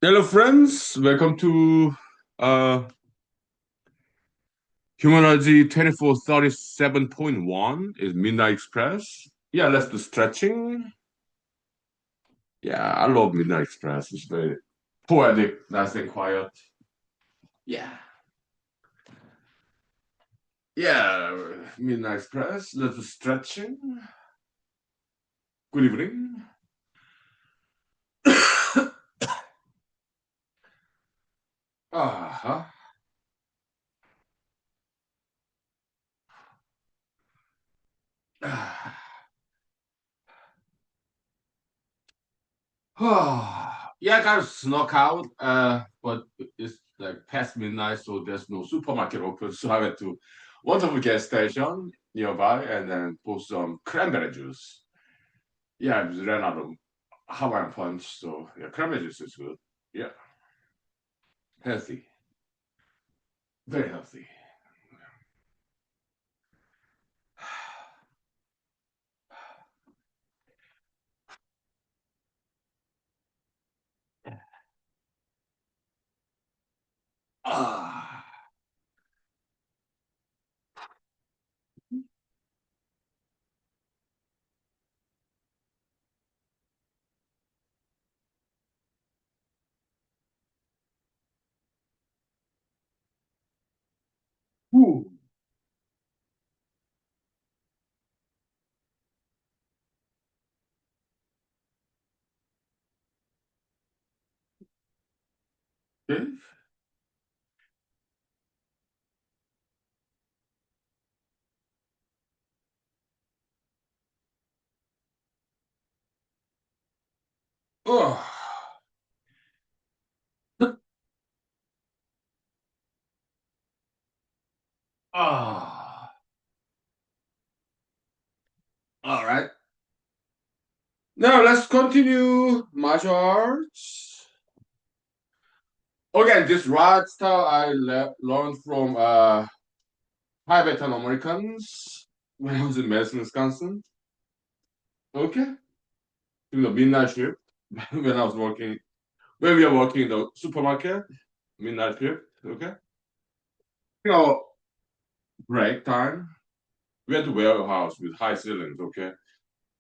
Hello, friends. Welcome to uh, humanology 2437.1 is Midnight Express. Yeah, let's do stretching. Yeah, I love Midnight Express. It's very poetic, nice and quiet. Yeah. Yeah, Midnight Express. Let's do stretching. Good evening. Uh-huh. Yeah, I gotta snuck out, but it's like past midnight, so there's no supermarket open. So I went to one of the gas station nearby and then bought some cranberry juice. Yeah, I just ran out of Hawaiian punch, so yeah, cranberry juice is good. Yeah, healthy, very healthy. Ah, Ooh. Okay. Oh. Ah. All right. Now let's continue martial arts. Again, this rod style learned from Tibetan Americans when I was in Madison, Wisconsin. Okay, in the midnight shift when I was working when we were working in the supermarket, midnight shift. Okay, you know, break time. We had to warehouse with high ceilings. Okay,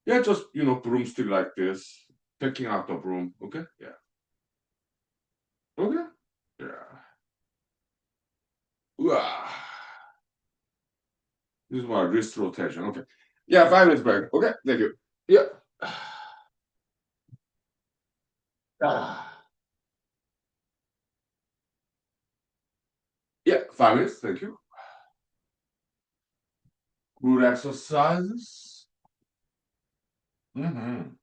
yeah, just broomstick like this, taking out the broom. Okay, yeah, okay, yeah. Uah. This is my wrist rotation. Okay, yeah, 5 minutes break. Okay, thank you. Yeah. Ah. Yeah, 5 minutes. Thank you. Good exercises. Mm-hmm.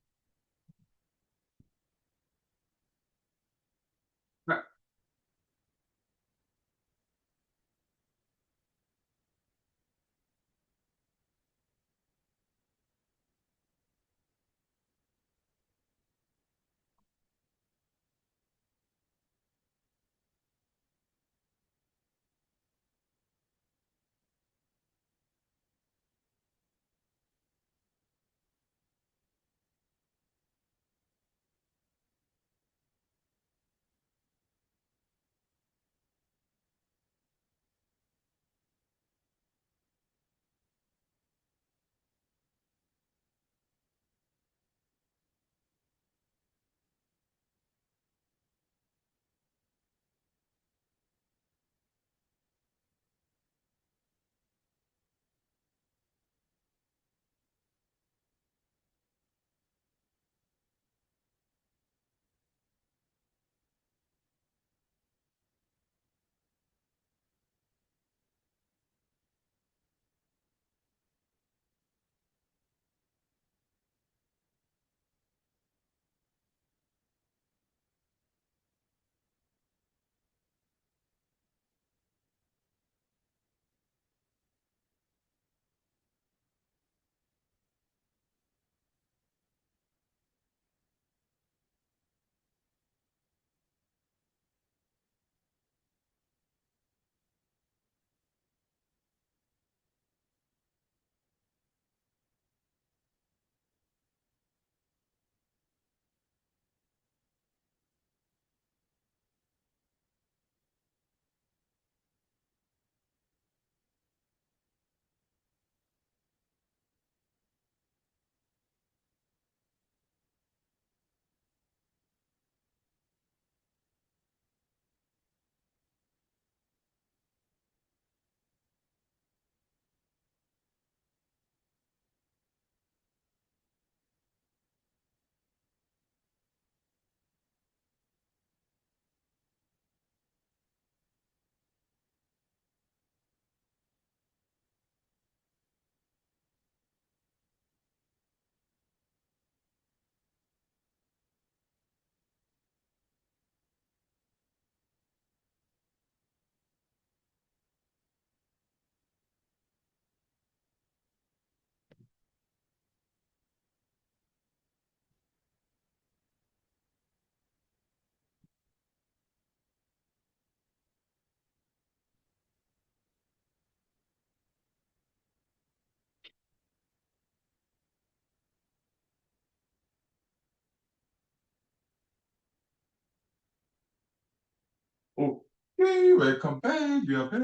baby, welcome back. You are back.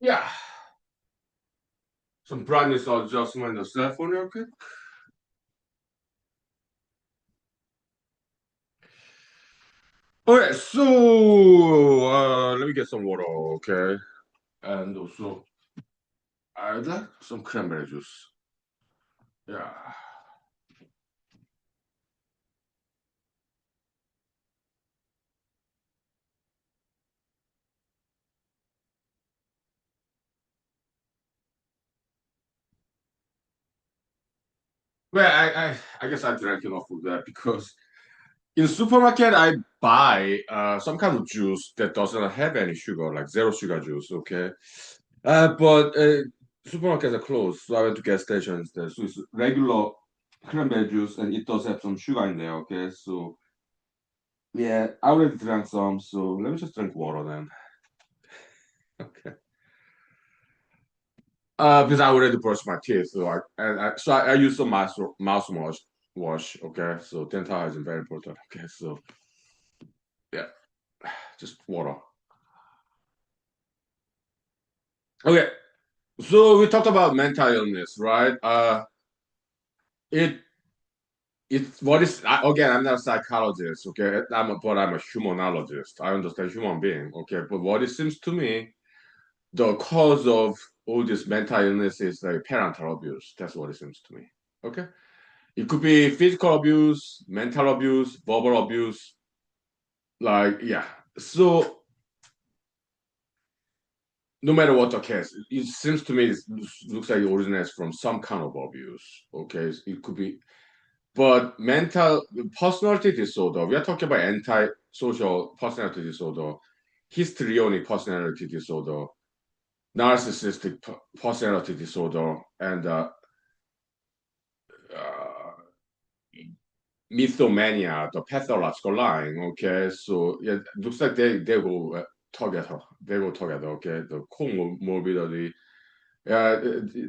Yeah. Some brightness adjustment on the cell phone, okay? Okay, so let me get some water, okay? And also, I'd like some cranberry juice. Yeah. Well, I guess I drank enough of that because in supermarket I buy some kind of juice that doesn't have any sugar, like zero sugar juice, okay? But supermarkets are closed, so I went to gas stations there. So it's regular cranberry juice, and it does have some sugar in there. Okay, so yeah, I already drank some, so let me just drink water then. Okay. Because I already brushed my teeth, so I use some mouthwash. Wash. Okay, so dental hygiene is very important. Okay, so yeah, just water. Okay, so we talked about mental illness, right? It it's what is again, I'm not a psychologist, okay? But I'm a humanologist. I understand human being, okay? But what it seems to me, the cause of all this mental illness is like parental abuse. That's what it seems to me. Okay? It could be physical abuse, mental abuse, verbal abuse, like yeah. So no matter what the case, it seems to me it looks like it originates from some kind of abuse. Okay, it could be. But mental personality disorder, we are talking about antisocial personality disorder, histrionic personality disorder, narcissistic personality disorder, and uh, mythomania, the pathological line. Okay, so yeah, looks like they go together. They go together. Okay, the comorbidity. Yeah,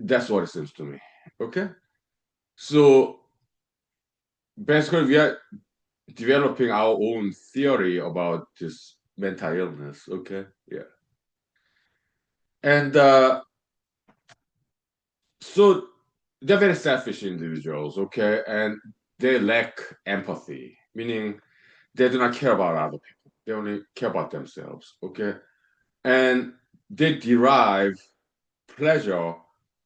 that's what it seems to me. Okay, so basically we are developing our own theory about this mental illness. Okay, yeah, and so they're very selfish individuals. Okay, and they lack empathy, meaning they do not care about other people. They only care about themselves. Okay, and they derive pleasure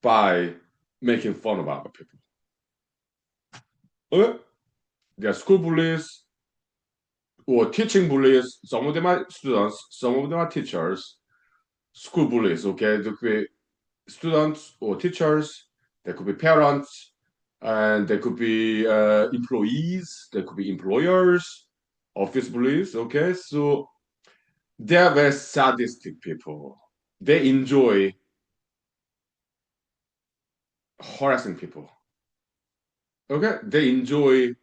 by making fun of other people. Okay, they're school bullies or teaching bullies. Some of them are students. Some of them are teachers. School bullies. Okay, they could be students or teachers, they could be parents, and they could be employees, they could be employers, office bullies. Okay, so they are very sadistic people. They enjoy harassing people. Okay, they enjoy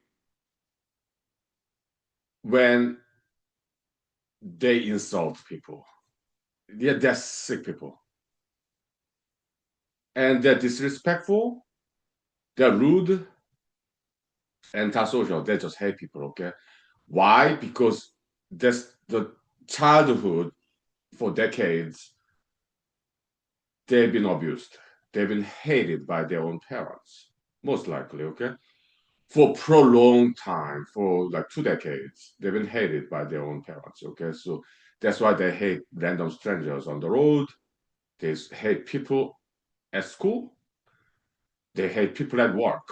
when they insult people. Yeah, they're sick people, and they're disrespectful. They're rude, antisocial. They just hate people. Okay, why? Because that's the childhood for decades, they've been abused. They've been hated by their own parents, most likely, okay? For prolonged time, for like 2 decades, they've been hated by their own parents, okay? So that's why they hate random strangers on the road. They hate people at school. They hate people at work,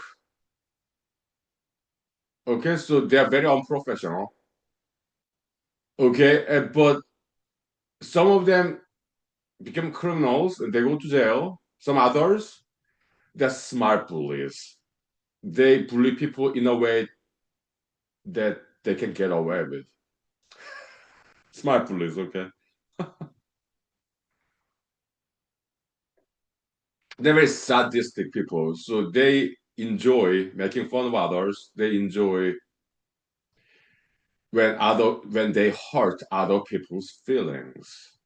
okay? So they're very unprofessional, okay? But some of them become criminals and they go to jail. Some others, they're smart bullies. They bully people in a way that they can get away with. Smart bullies, okay? They're very sadistic people, so they enjoy making fun of others. They enjoy when they hurt other people's feelings,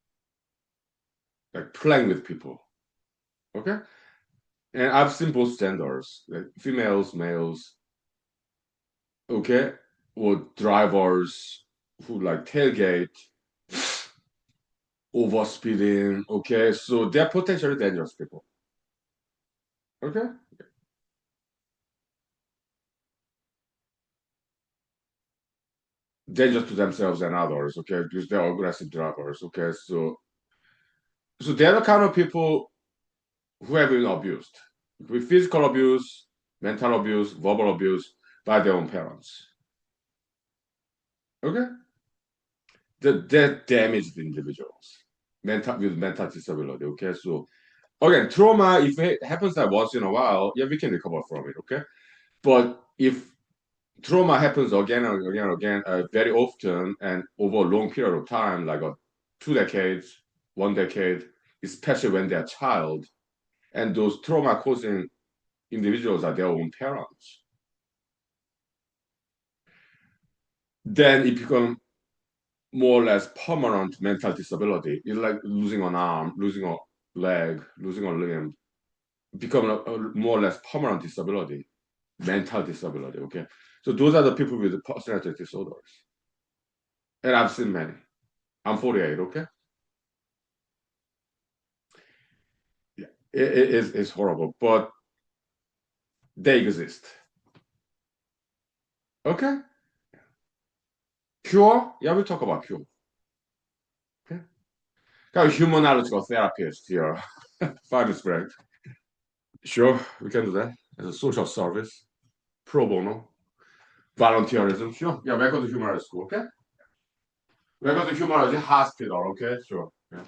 like playing with people. Okay, and I've seen both genders, like females, males. Okay, or drivers who like tailgate, overspeeding. Okay, so they're potentially dangerous people. Okay, dangerous to themselves and others. Okay, because they're aggressive drivers. Okay, so they're the kind of people who have been abused with physical abuse, mental abuse, verbal abuse by their own parents. Okay, that damaged individuals mental with mental disability. Okay, so again, trauma if it happens that once in a while, yeah, we can recover from it. Okay, but if trauma happens again and again and again, very often and over a long period of time, like 2 decades, 1 decade, especially when they're a child, and those trauma causing individuals are their own parents, then it becomes more or less permanent mental disability. It's like losing an arm, losing a leg, losing a limb, become a more or less permanent disability, mental disability. Okay, so those are the people with the personality disorders, and I've seen many. I'm 48. Okay, yeah, it's horrible, but they exist. Okay, cure? Yeah, we talk about cure. Okay, kind of humanological therapist here. Fine, is great. Sure, we can do that as a social service, pro bono, volunteerism. Sure. Yeah, welcome to humanology school. Okay. Welcome to humanology hospital. Okay. Sure. Yeah.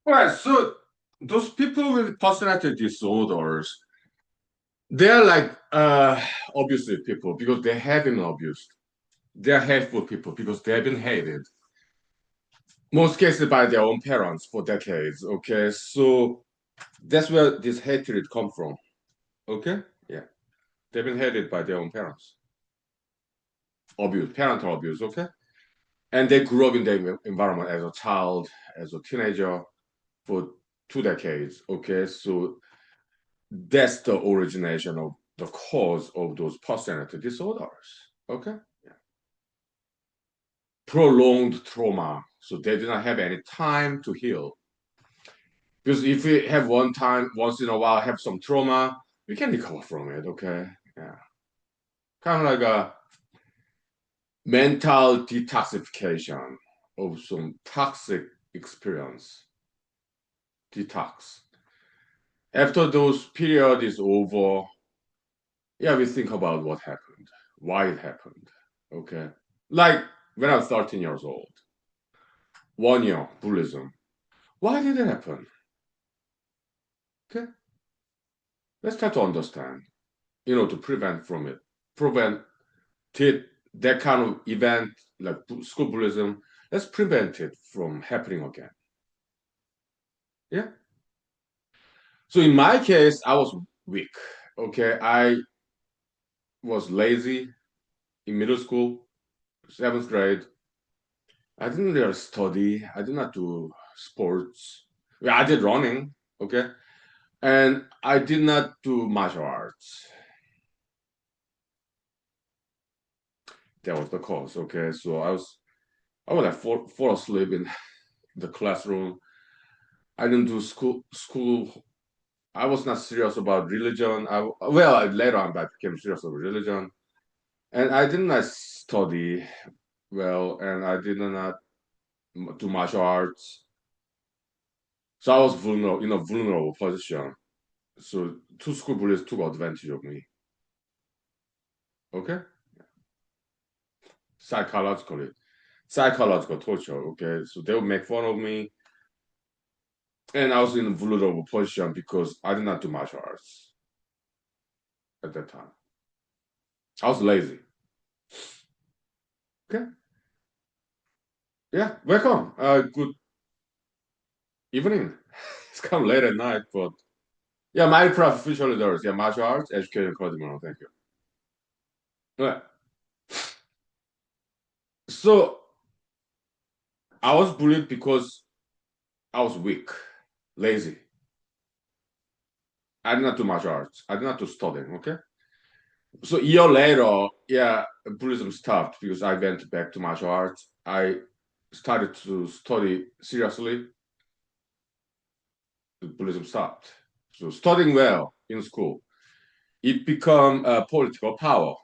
All right. So those people with personality disorders, they're like abusive people because they have been abused. They're hateful people because they've been hated. Most cases by their own parents for decades. Okay. So that's where this hatred come from. Okay. Yeah. They've been hated by their own parents. Abuse, parental abuse. Okay. And they grew up in the environment as a child, as a teenager for 2 decades. Okay, so that's the origination of the cause of those personality disorders. Okay, yeah. Prolonged trauma, so they do not have any time to heal. Because if we have one time, once in a while, have some trauma, we can recover from it. Okay, Yeah, kind of like a mental detoxification of some toxic experience. Detox. After those period is over, yeah, we think about what happened, why it happened. Okay. Like when I was 13 years old, 1 year, Buddhism. Why did it happen? Okay. Let's try to understand, to prevent from it. Prevent it, that kind of event like school Buddhism, let's prevent it from happening again. Yeah. So in my case, I was weak. Okay. I was lazy in middle school, seventh grade. I didn't really study. I did not do sports. Yeah, I did running. Okay. And I did not do martial arts. That was the cause. Okay. So I would like fall asleep in the classroom. I didn't do school. I was not serious about religion. Well, later on, I became serious about religion, and I did not study well, and I did not do martial arts. So I was vulnerable in a vulnerable position. So two school bullies took advantage of me. Okay, psychologically, psychological torture. Okay, so they would make fun of me, and I was in a vulnerable position because I did not do martial arts at that time. I was lazy. Okay, yeah, welcome. Good evening. It's kind of late at night, but yeah, my professional leaders, yeah, martial arts, education, coding, thank you. Right. So I was bullied because I was weak, lazy. I did not do martial arts. I did not do studying. Okay. So a year later, yeah, Buddhism stopped because I went back to martial arts. I started to study seriously. Buddhism stopped. So studying well in school, it become a political power.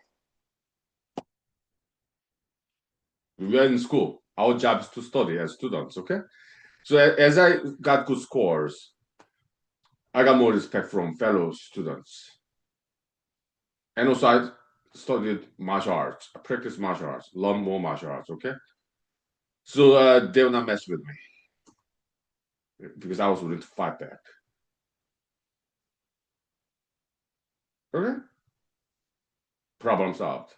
We were in school. Our job is to study as students. Okay. So as I got good scores, I got more respect from fellow students. And also I studied martial arts, I practiced martial arts, learn more martial arts, okay? So they will not mess with me because I was willing to fight back. Okay? Problem solved.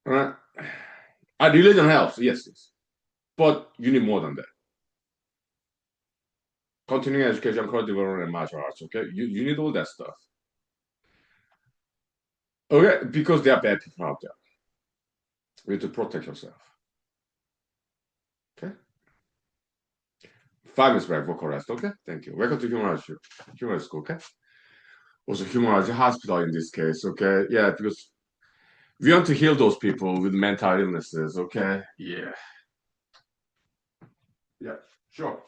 All right? A religion helps, yes, yes. But you need more than that. Continuing education, career development, and martial arts, okay? You need all that stuff. Okay? Because there are bad people out there. You need to protect yourself. Okay? 5 minutes break, vocal rest, okay? Thank you. Welcome to human school, okay? Also humanology hospital in this case, okay? Yeah, because we want to heal those people with mental illnesses, okay? Yeah. Yeah, sure.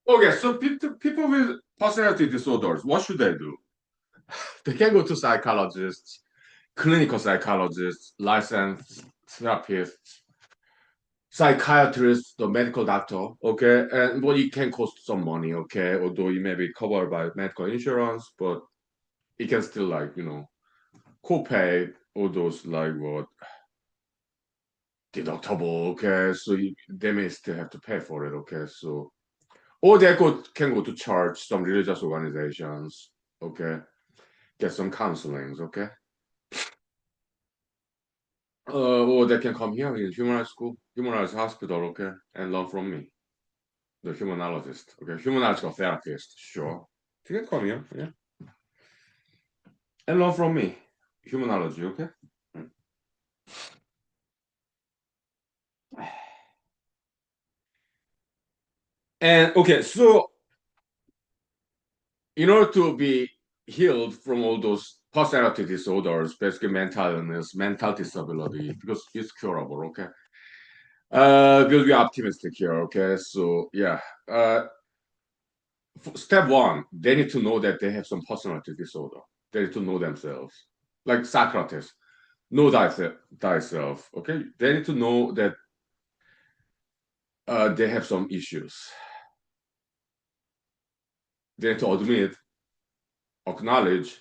Okay, so people with personality disorders, what should they do? They can go to psychologists, clinical psychologists, licensed therapists, psychiatrist, the medical doctor, okay, and but it can cost some money, okay, although it may be covered by medical insurance, but it can still like co-pay all those like what deductible, okay, so they may still have to pay for it, okay, so or can go to church, some religious organizations, okay, get some counselings, okay, or they can come here in human school, human hospital, okay, and learn from me. The humanologist, okay, humanological therapist, sure. You can come here, yeah, and learn from me, humanology, okay. And okay, so in order to be healed from all those personality disorders, basically mental illness, mental disability, because it's curable, okay. We'll be optimistic here, okay. So yeah, step one, they need to know that they have some personality disorder. They need to know themselves, like Socrates. Know thyself. Okay, they need to know that they have some issues. They need to admit, acknowledge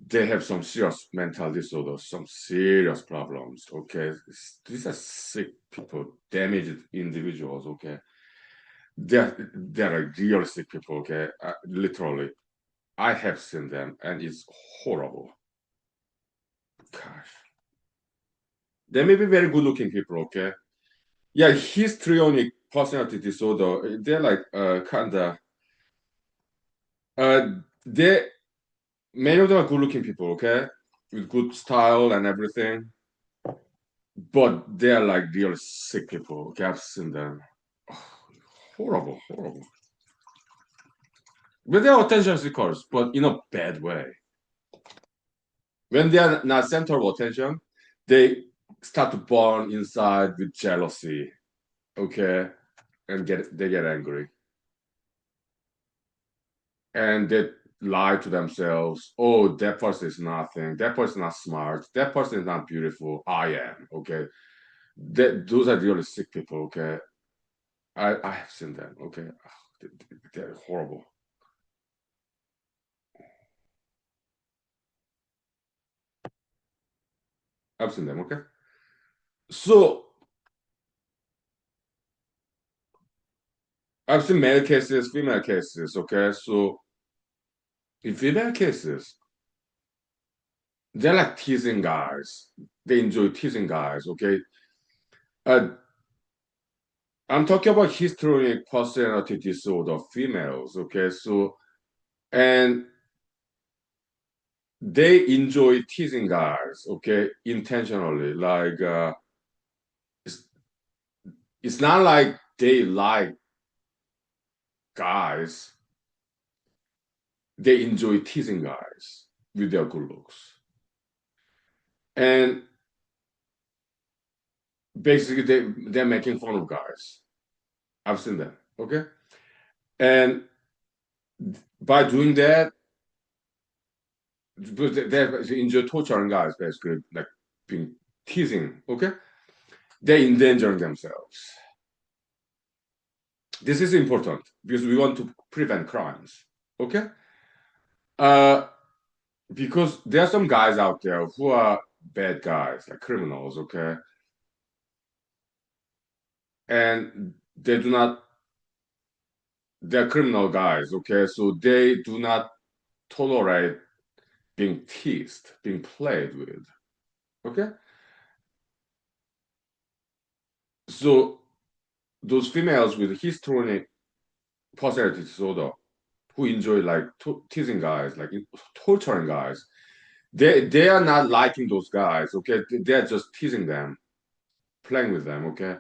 they have some serious mental disorders, some serious problems. Okay, these are sick people, damaged individuals. Okay, they're real sick people. Okay, literally, I have seen them, and it's horrible. Gosh, they may be very good-looking people. Okay, yeah, histrionic personality disorder. They're like kind of they many of them are good-looking people. Okay, with good style and everything, but they're like real sick people. Okay, I've seen them. Oh, horrible, horrible. But they're attention seekers, but in a bad way. When they are not center of attention, they start to burn inside with jealousy. Okay, and they get angry, and they lie to themselves. Oh, that person is nothing. That person is not smart. That person is not beautiful. I am. Okay, those are really sick people. Okay, I have seen them. Okay, they're horrible. I've seen them. Okay, so I've seen male cases, female cases. Okay, so in female cases, they're like teasing guys. They enjoy teasing guys. Okay, uh, I'm talking about histrionic personality disorder females. Okay, so and they enjoy teasing guys. Okay, intentionally. Like it's it's not like they like guys. They enjoy teasing guys with their good looks, and basically they're making fun of guys. I've seen that. Okay, and by doing that, they enjoy torturing guys, basically, like being teasing. Okay, they're endangering themselves. This is important because we want to prevent crimes. Okay, uh, because there are some guys out there who are bad guys, like criminals. Okay, and they do not. They're criminal guys. Okay, so they do not tolerate being teased, being played with. Okay, so those females with histrionic personality disorder who enjoy like teasing guys, like torturing guys. They are not liking those guys. Okay, they're just teasing them, playing with them. Okay,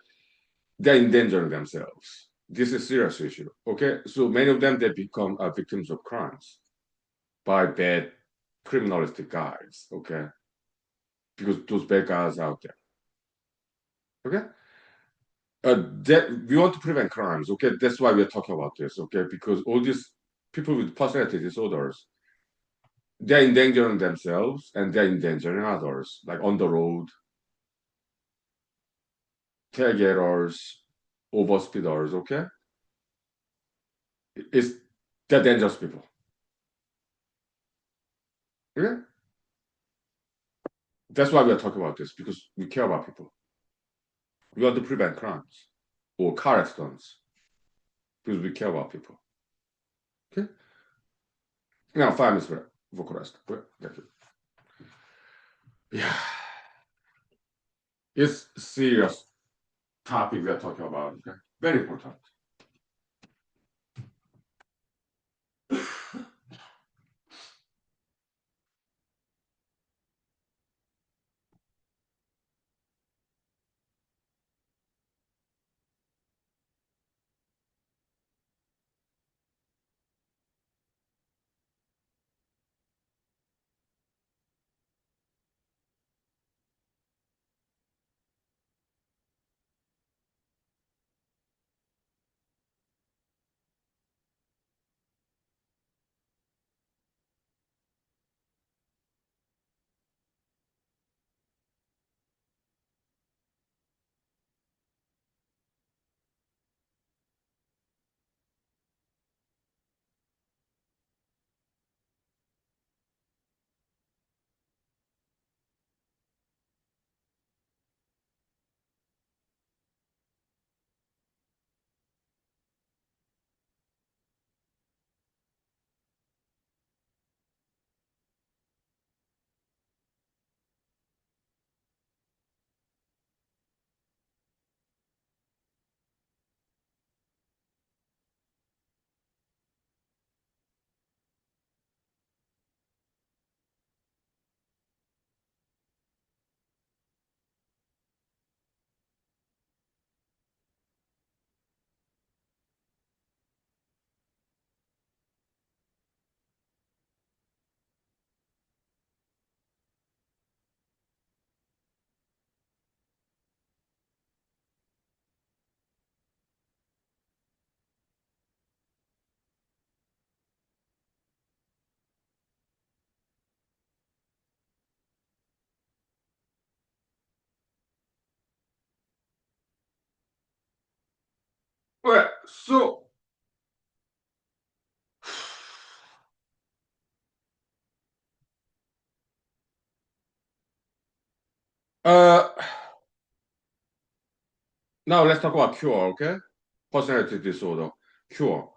they're endangering themselves. This is a serious issue. Okay, so many of them they become victims of crimes by bad criminalistic guys. Okay, because those bad guys out there. Okay, That we want to prevent crimes. Okay, that's why we're talking about this. Okay, because all these people with personality disorders, they're endangering themselves and they're endangering others, like on the road, tailgaters, overspeeders. Okay, it's they're dangerous people. Okay, that's why we're talking about this because we care about people. We want to prevent crimes or car accidents because we care about people. Okay, now 5 minutes for rest. Thank you. Yeah, it's serious topic we are talking about. Okay, very important. Well, so uh, now let's talk about cure. Okay, personality disorder cure.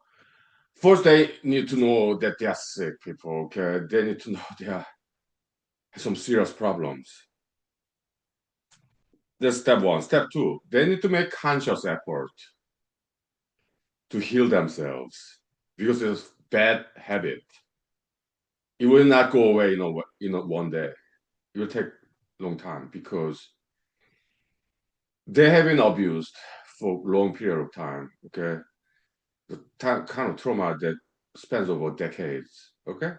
First, they need to know that they are sick people. Okay, they need to know they are some serious problems. That's step one. Step two, they need to make conscious effort to heal themselves because it's bad habit. It will not go away, one day. It will take a long time because they have been abused for long period of time. Okay, the kind of trauma that spans over decades. Okay,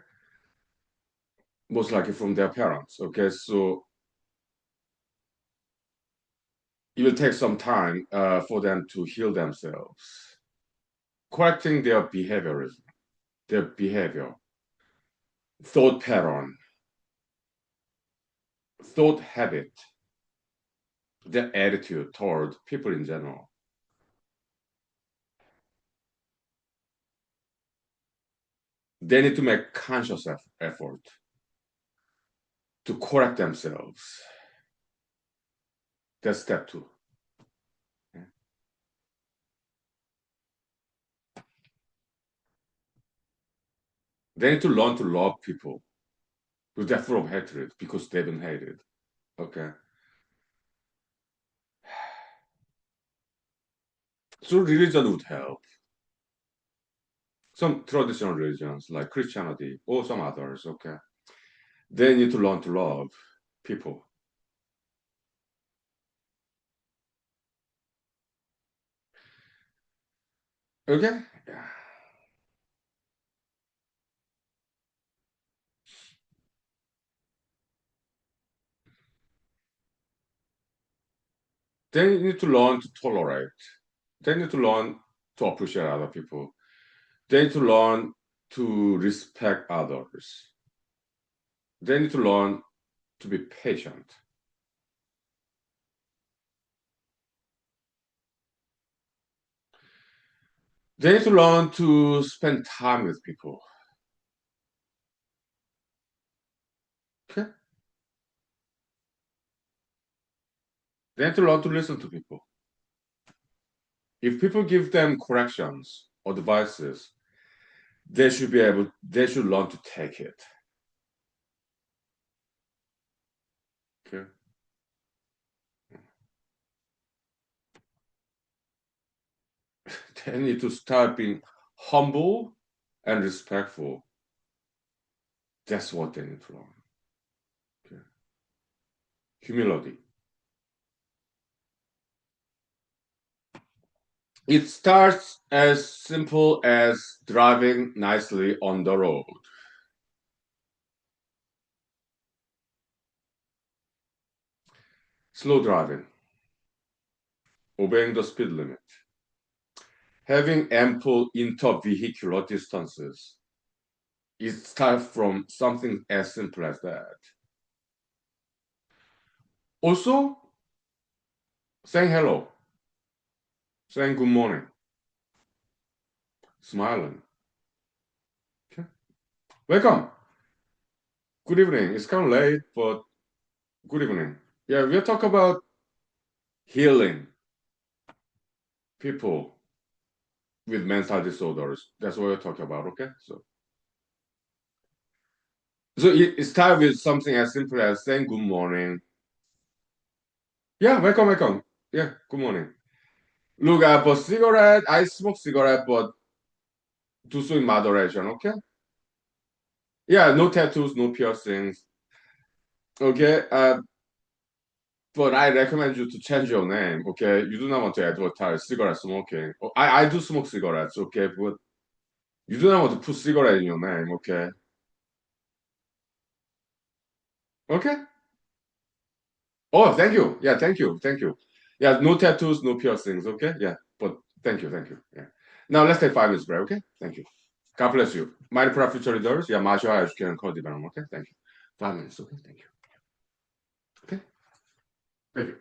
most likely from their parents. Okay, so it will take some time for them to heal themselves, correcting their behaviorism, their behavior, thought pattern, thought habit, their attitude toward people in general. They need to make conscious effort to correct themselves. That's step two. They need to learn to love people because they're full of hatred because they've been hated. Okay. So religion would help. Some traditional religions like Christianity or some others, okay. They need to learn to love people. Okay? Yeah. They need to learn to tolerate. They need to learn to appreciate other people. They need to learn to respect others. They need to learn to be patient. They need to learn to spend time with people. Okay? They need to learn to listen to people. If people give them corrections or advices, they should learn to take it. Okay? They need to start being humble and respectful. That's what they need to learn. Okay? Humility. It starts as simple as driving nicely on the road. Slow driving, obeying the speed limit, having ample intervehicular distances. It starts from something as simple as that. Also, saying hello, saying good morning, smiling. Okay. Welcome. Good evening. It's kind of late, but good evening. Yeah, we'll talk about healing people with mental disorders. That's what we're talking about, okay? So it starts with something as simple as saying good morning. Yeah, welcome, welcome. Yeah, good morning. Look, for cigarette, I smoke cigarette, but do so in moderation, okay? Yeah, no tattoos, no piercings. Okay, but I recommend you to change your name, okay? You do not want to advertise cigarette smoking. Oh, I do smoke cigarettes, okay? But you do not want to put cigarette in your name, okay? Okay? Oh, thank you. Yeah, thank you. Thank you. Yeah, no tattoos, no piercings, okay? Yeah, but thank you, thank you. Yeah. Now let's take 5 minutes break, okay? Thank you. God bless you. My future leaders, yeah, martial arts can call development, okay? Thank you. 5 minutes, okay? Thank you. Okay? Thank you.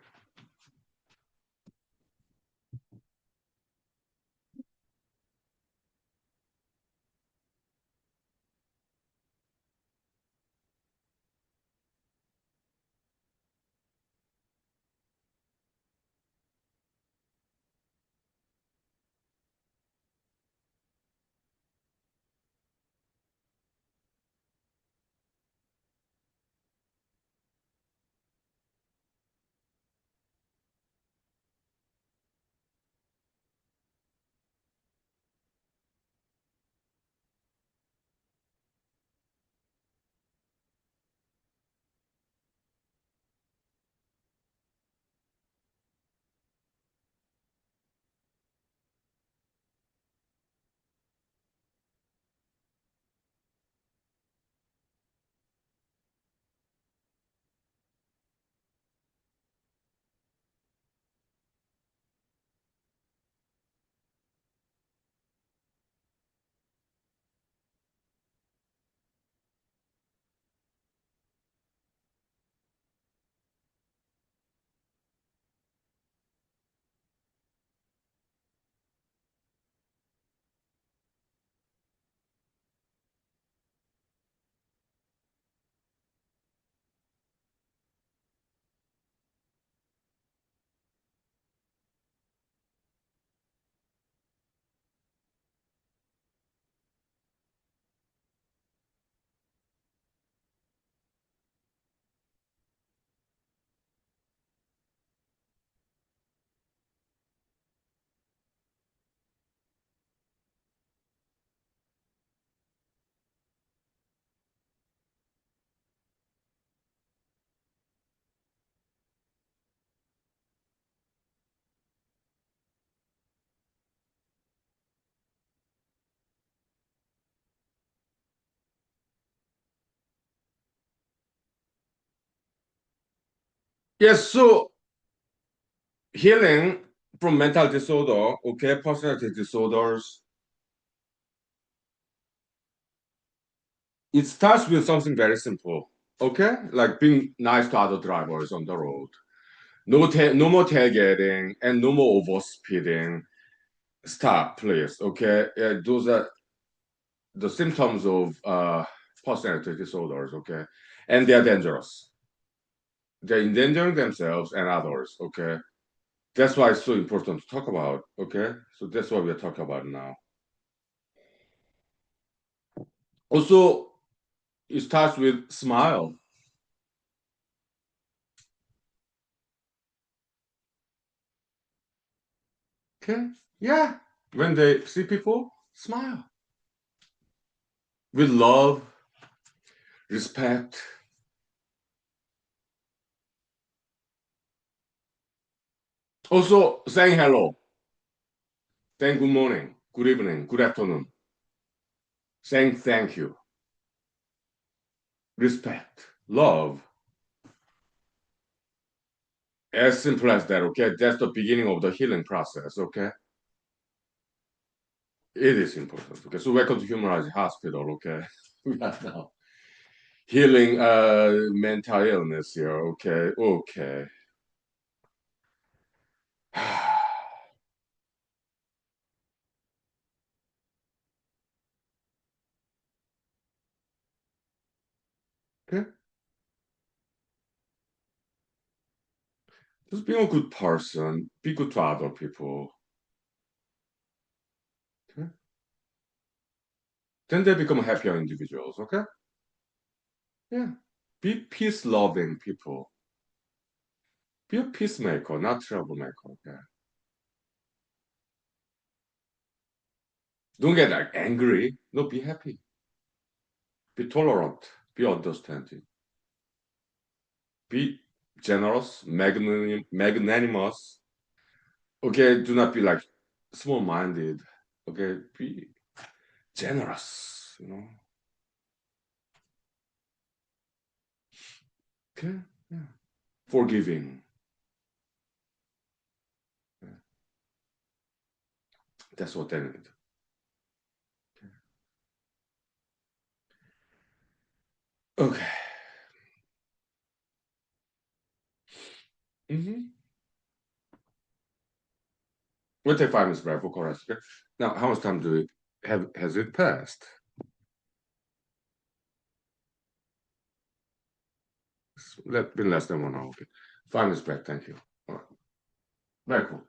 Yes, so Healing from mental disorder, okay, personality disorders, it starts with something very simple, okay? Like being nice to other drivers on the road. No more tailgating and no more overspeeding. Stop, please, okay? Those are the symptoms of personality disorders, okay? And they're dangerous. They're endangering themselves and others, okay? That's why it's so important to talk about, okay? So that's what we're talking about now. Also, it starts with smile. Okay. Yeah. When they see people, smile with love, respect. Also, saying hello, saying good morning, good evening, good afternoon, saying thank you, respect, love. As simple as that, okay? That's the beginning of the healing process, okay? It is important. Okay. So welcome to Humanology Hospital, okay? We are now healing mental illness here, okay? Okay. Okay. Just being a good person, be good to other people. Okay? Then they become happier individuals, okay? Yeah. Be peace loving people. Be a peacemaker, not troublemaker. Okay. Don't get like angry. No, be happy. Be tolerant. Be understanding. Be generous, magnanimous. Okay, do not be like small minded. Okay, be generous, you know. Okay, yeah. Forgiving. Yeah. That's what they need. Okay. Mm-hmm. We'll take 5 minutes break for chorus. Okay. Now, how much time do we have? Has it passed? Been less than 1 hour. Okay. 5 minutes break. Thank you. All right. Very cool.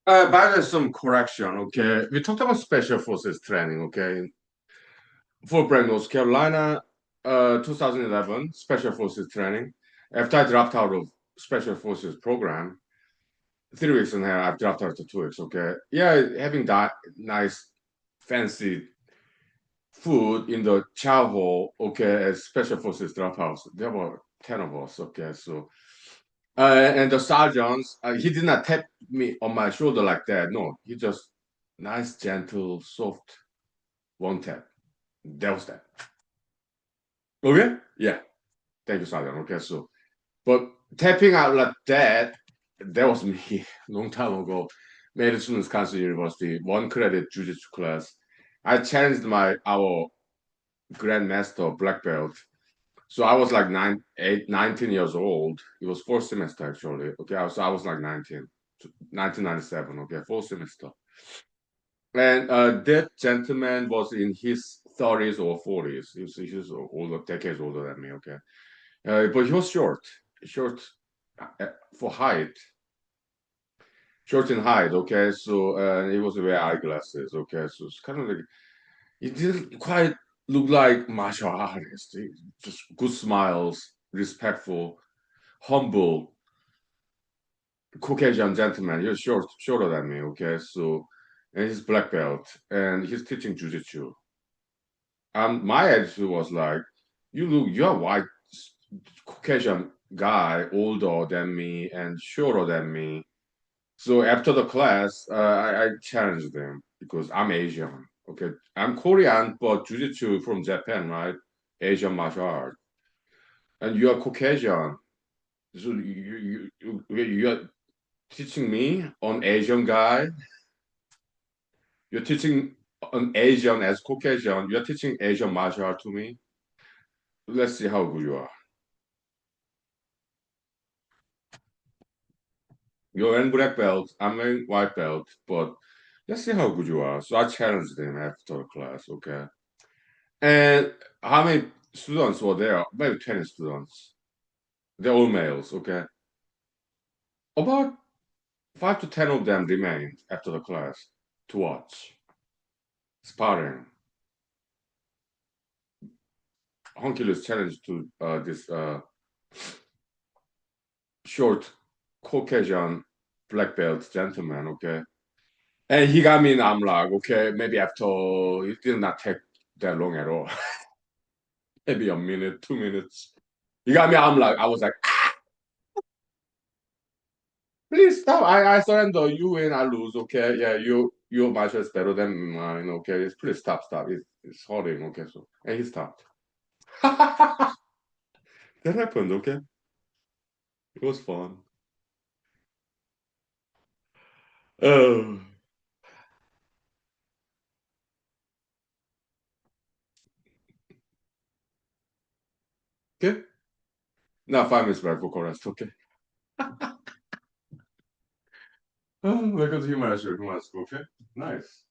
By the some correction, okay. We talked about special forces training, okay. Fort Bragg, North Carolina, 2011, special forces training. After I dropped out of Special Forces program, 3 weeks and a half, I dropped out to 2 weeks. Okay, yeah, having that nice, fancy food in the chow hall. Okay, as Special Forces dropouts, there were 10 of us. Okay, so and the sergeants, he did not tap me on my shoulder like that. No, he just nice, gentle, soft one tap. That was that. Okay, yeah, thank you, sergeant. Okay, so but tapping out like that was me long time ago. Madison, Wisconsin University, one credit jujitsu class. I challenged our grandmaster black belt. So I was like 19 years old. It was fourth semester actually. Okay, I was like 19, 1997. Okay, fourth semester. And that gentleman was in his 30s or 40s. He was older, decades older than me. Okay, but he was short for height, short in height. Okay, so he was wearing eyeglasses. Okay, so it's kind of like he didn't quite look like martial artist. Just good smiles, respectful, humble, Caucasian gentleman. He's shorter than me. Okay, so and he's black belt and he's teaching jujitsu. My attitude was like, you're a white Caucasian guy, older than me and shorter than me. So after the class, I challenged them because I'm Asian. Okay, I'm Korean, but jujitsu from Japan, right? Asian martial art, and you are Caucasian. So you're teaching me on Asian guy. You're teaching an Asian as Caucasian. You're teaching Asian martial art to me. Let's see how good you are. You're wearing black belt. I'm wearing white belt, but let's see how good you are. So I challenged them after the class. Okay. And how many students were there? Maybe 20 students. They're all males, okay? About 5 to 10 of them remained after the class to watch. Sparring. Honkulus challenged to this short Caucasian black belt gentleman, okay? And he got me in Amlag, okay? Maybe after, it did not take that long at all. Maybe a minute, 2 minutes. He got me Amlag. I was like, please stop. I surrender. You win, I lose. Okay. Yeah, your match is better than mine. Okay. Please stop. It's hurting. Okay. So and he stopped. That happened. Okay. It was fun. Oh. Okay. Now 5 minutes back for chorus. Okay. Oh, welcome to humanology. Okay. Nice.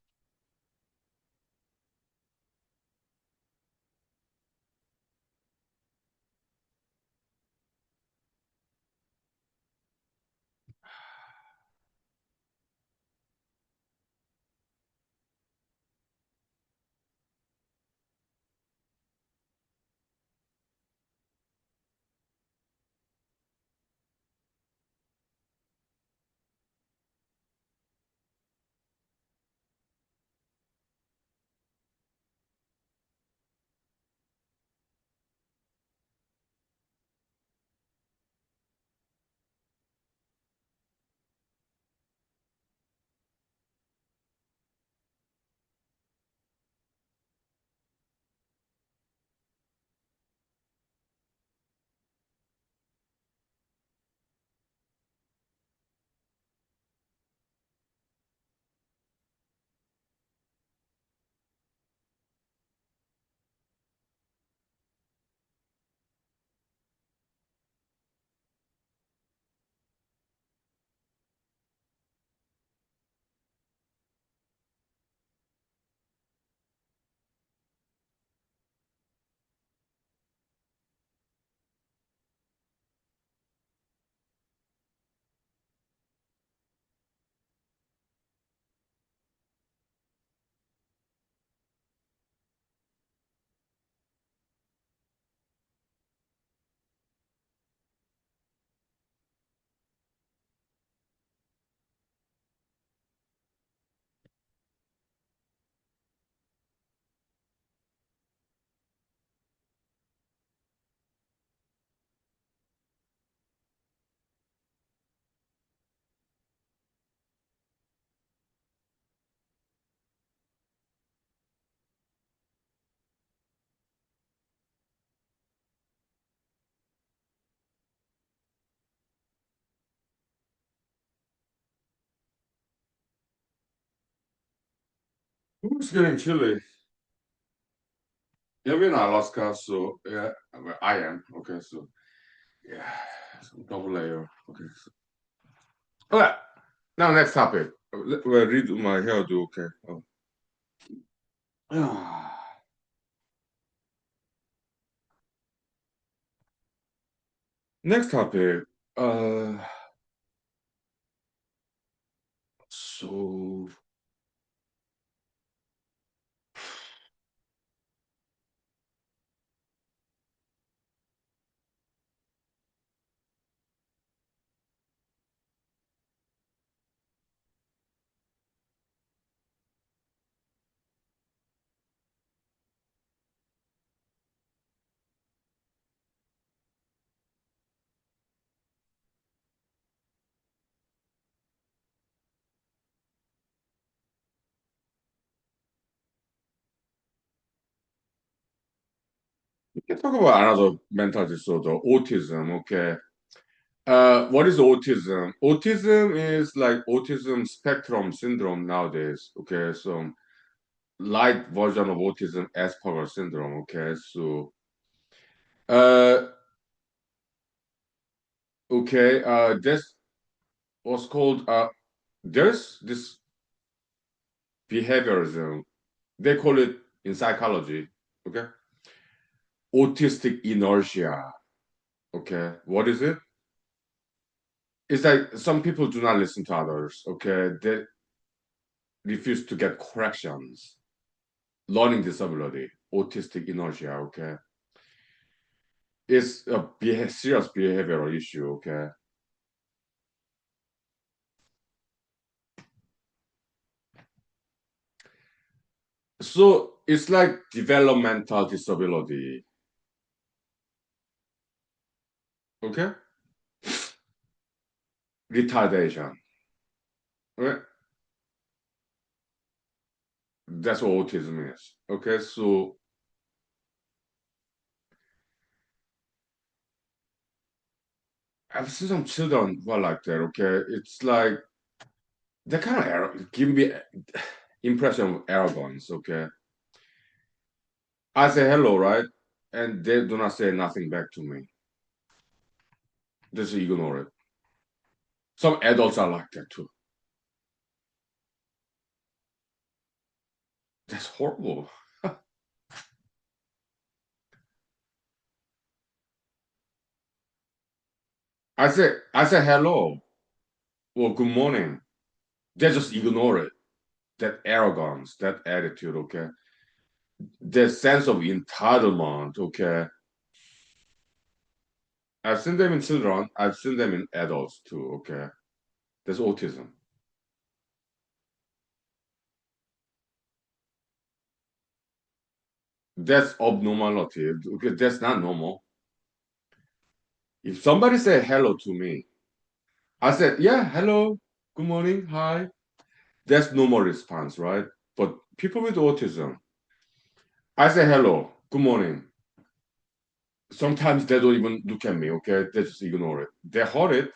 Who's getting chilly? Yeah, we're in Alaska, so yeah, well, I am. Okay, so yeah, some double layer. Okay. So. All right. Now next topic. Well, read my hair. Do okay. Oh. Next topic. Uh, so we can talk about another mental disorder, autism. Okay. What is autism? Autism is like autism spectrum syndrome nowadays. Okay, so light version of autism, Asperger syndrome. Okay, so uh, okay, this was called there's this behaviorism. They call it in psychology. Okay, autistic inertia. Okay, what is it? It's like some people do not listen to others. Okay, they refuse to get corrections. Learning disability, autistic inertia. Okay, it's a serious behavioral issue. Okay, so it's like developmental disability. Okay, retardation. Right? That's what autism is. Okay, so I've seen some children who are like that. Okay, it's like they kind of give me impression of arrogance. Okay, I say hello, right, and they do not say nothing back to me. They just ignore it. Some adults are like that too. That's horrible. I say hello or good morning. They just ignore it. That arrogance, that attitude. Okay, that sense of entitlement. Okay, I've seen them in children. I've seen them in adults too. Okay, that's autism. That's abnormality. Okay, that's not normal. If somebody say hello to me, I said, yeah, hello, good morning, hi. That's normal response, right? But people with autism, I say hello, good morning. Sometimes they don't even look at me, okay? They just ignore it. They heard it.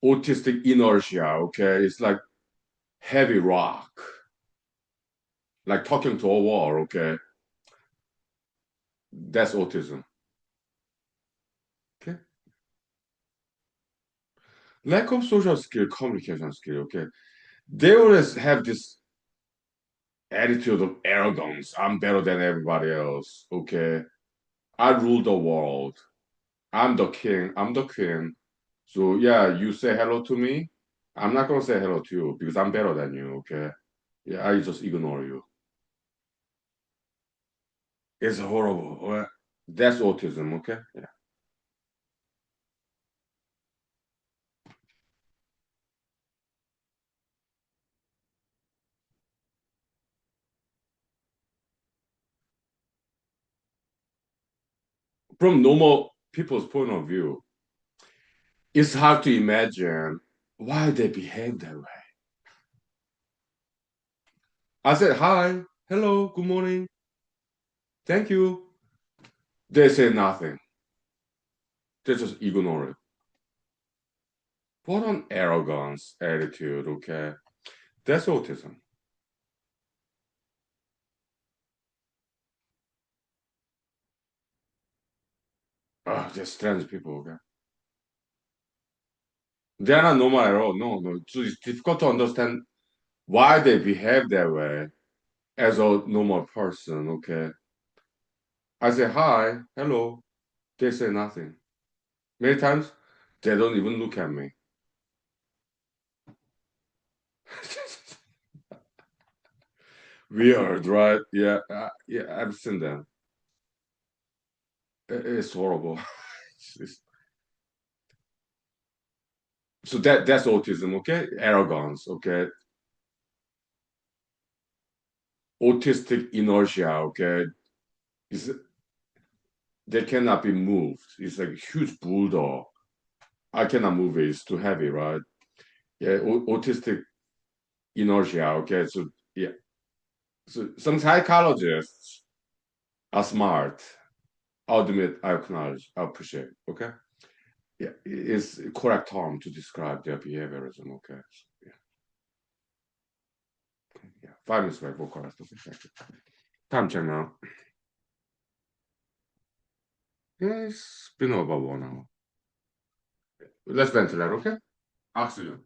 Autistic inertia, okay? It's like heavy rock, like talking to a wall, okay? That's autism, okay? Lack of social skill, communication skill, okay? They always have this attitude of arrogance. I'm better than everybody else, okay? I rule the world. I'm the king. I'm the queen. So yeah, you say hello to me. I'm not gonna say hello to you because I'm better than you. Okay. Yeah, I just ignore you. It's horrible. Well, that's autism. Okay. Yeah. From normal people's point of view, it's hard to imagine why they behave that way. I said hi, hello, good morning, thank you. They say nothing. They just ignore it. What an arrogance attitude. Okay. That's autism. Oh, they're strange people. Okay, they're not normal at all. No, no. So it's difficult to understand why they behave that way as a normal person. Okay, I say hi, hello. They say nothing. Many times they don't even look at me. Weird, right? Yeah, yeah. I've seen them. It's horrible. So that's autism. Okay, arrogance. Okay, autistic inertia. Okay, is they cannot be moved. It's like a huge bulldog. I cannot move it. It's too heavy, right? Yeah, autistic inertia. Okay, so yeah, so some psychologists are smart. I'll admit, I acknowledge, I appreciate. Okay, yeah, it's a correct term to describe their behaviorism. Okay, so, yeah, yeah. 5 minutes back, correct. Okay, thank you. Time check now. Yeah, it's been about 1 hour. Let's ventilate. Okay, oxygen.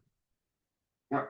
Right.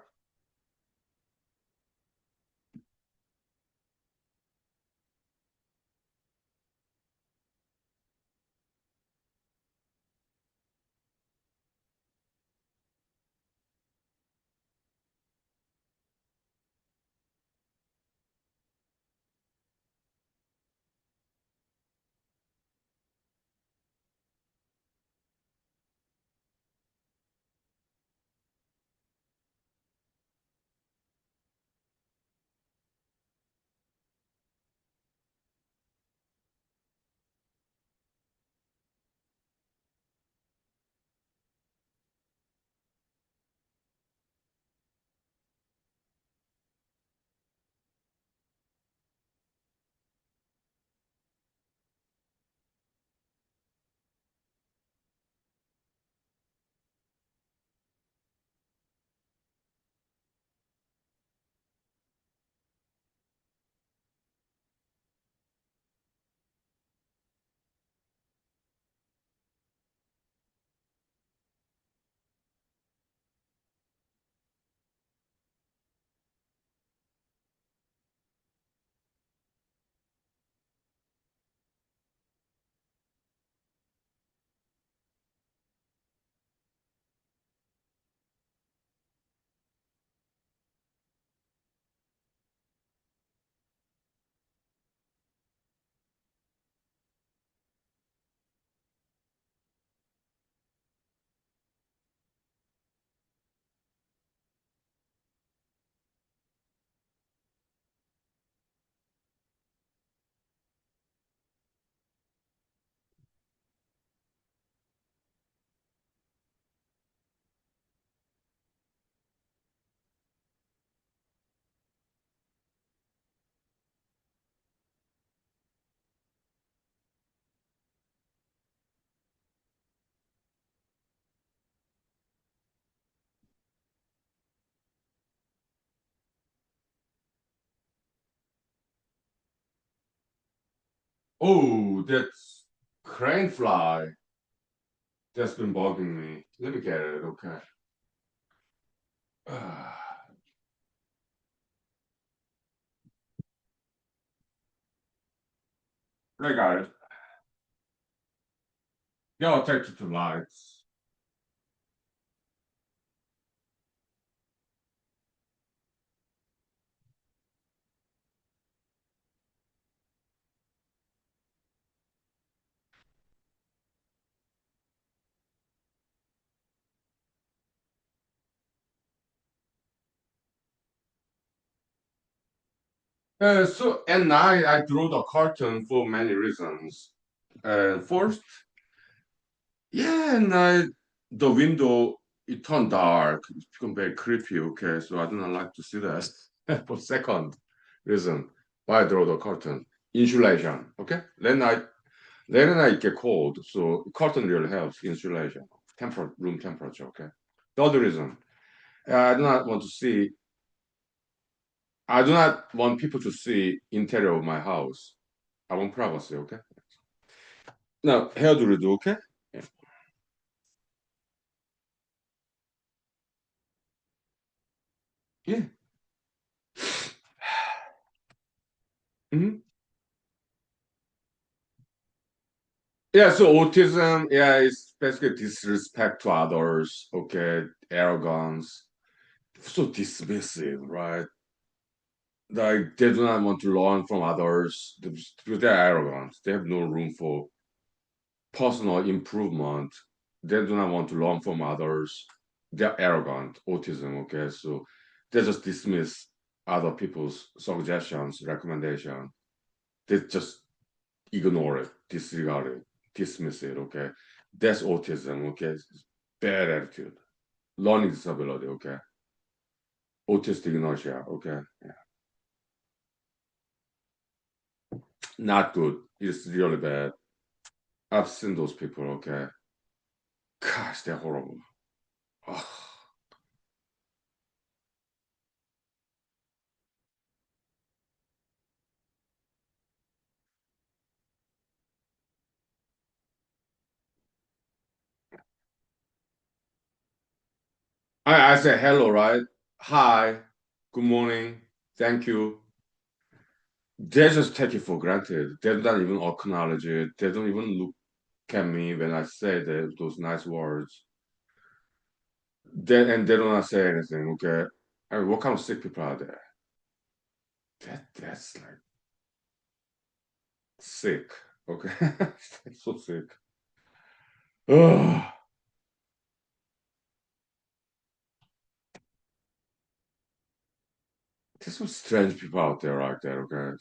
Oh, that's crane fly. That's been bugging me. Let me get it. Okay. I got it. Yeah, I'll take it to lights. So at night I drew the curtain for many reasons. First, yeah, at night the window it turned dark. It's become very creepy. Okay, so I do not like to see that. For second reason, why I draw the curtain? Insulation. Okay, late night get cold, so curtain really helps insulation, room temperature. Okay. The other reason, I do not want to see. I do not want people to see interior of my house. I want privacy. Okay. Now, hair do you do? Okay. Yeah. Yeah. Mhm. Yeah, so autism, yeah, is basically disrespect to others, okay, arrogance, so dismissive, right? Like they do not want to learn from others because they're arrogant. They have no room for personal improvement. They do not want to learn from others. They're arrogant, autism, okay? So they just dismiss other people's suggestions, recommendation. They just ignore it, disregard it, dismiss it, okay? That's autism, okay? Bad attitude. Learning disability, okay? Autistic inertia, okay? Yeah. Not good. It's really bad. I've seen those people, okay? Gosh, they're horrible. Ugh. I say hello, right? Hi, good morning, thank you. They just take it for granted. They don't even acknowledge it. They don't even look at me when I say those nice words. And they don't say anything, okay? I mean, what kind of sick people are there? That's like sick, okay? That's so sick. Ugh. There's some strange people out there like that, okay?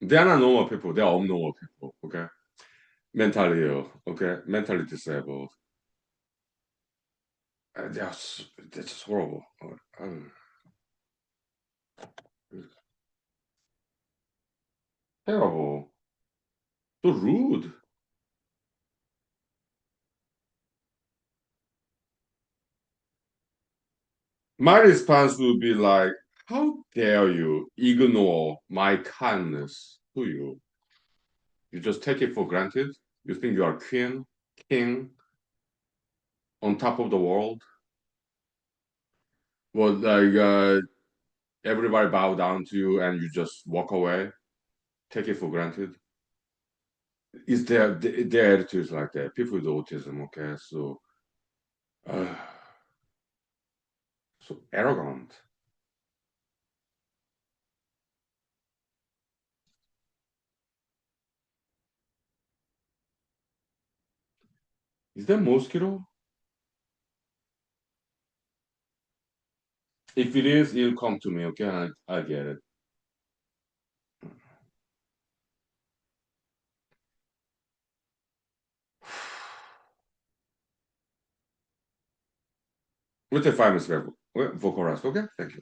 They're not normal people. They're abnormal people, okay? Mentally ill, okay? Mentally disabled. They're just horrible. Terrible. So rude. My response would be like, how dare you ignore my kindness to you? You just take it for granted. You think you are queen, king, on top of the world. Well, like everybody bow down to you and you just walk away, take it for granted. Is their attitude is like that? People with autism, okay, uh, so arrogant. Is that mosquito? If it is, it'll come to me, okay? I get it. We'll take 5 minutes back. Vocal rest, okay? Thank you.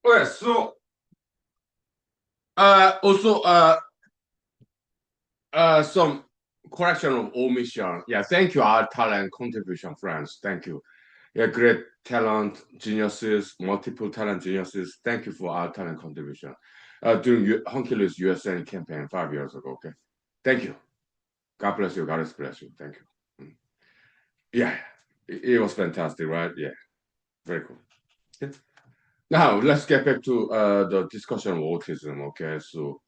Okay, so also some correction of omission. Yeah, thank you, our talent contribution friends. Thank you. Yeah, great talent geniuses, multiple talent geniuses. Thank you for our talent contribution during Hunky's USN campaign 5 years ago. Okay, thank you. God bless you. God bless you. Thank you. Yeah, it was fantastic, right? Yeah, very cool. Okay. Now let's get back to the discussion of autism. Okay, so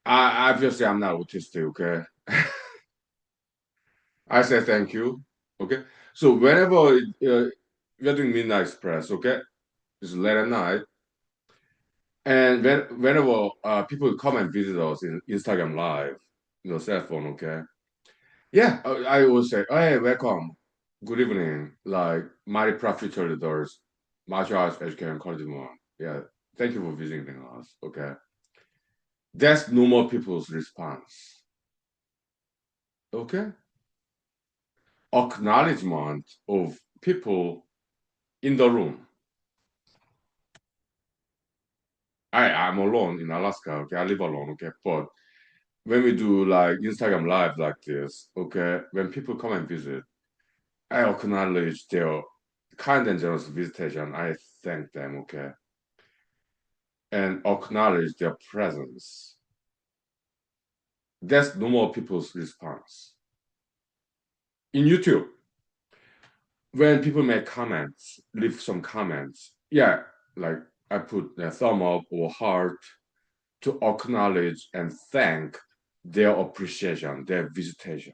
obviously I'm not autistic. Okay, I say thank you. Okay, so whenever we're doing Midnight Express, okay, it's late at night, and whenever people come and visit us in Instagram Live, cell phone, okay, yeah, I will say, hey, welcome, good evening, like mighty profit leaders, martial arts education, encouragement. Yeah, thank you for visiting us. Okay, that's normal people's response. Okay, acknowledgement of people in the room. I'm alone in Alaska. Okay, I live alone. Okay, but when we do like Instagram live like this, okay, when people come and visit, I acknowledge their kind and generous visitation. I thank them. Okay, and acknowledge their presence. That's normal people's response. In YouTube, when people make comments, leave some comments, yeah, like I put a thumb up or heart to acknowledge and thank their appreciation, their visitation.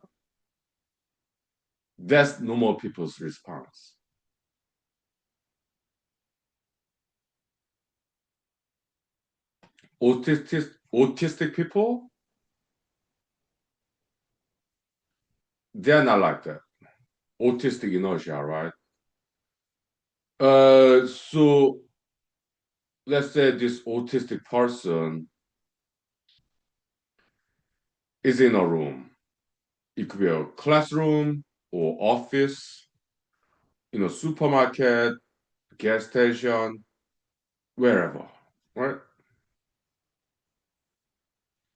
That's normal people's response. Autistic people, they're not like that. Autistic inertia, right? So let's say this autistic person is in a room. It could be a classroom or office, supermarket, gas station, wherever, right?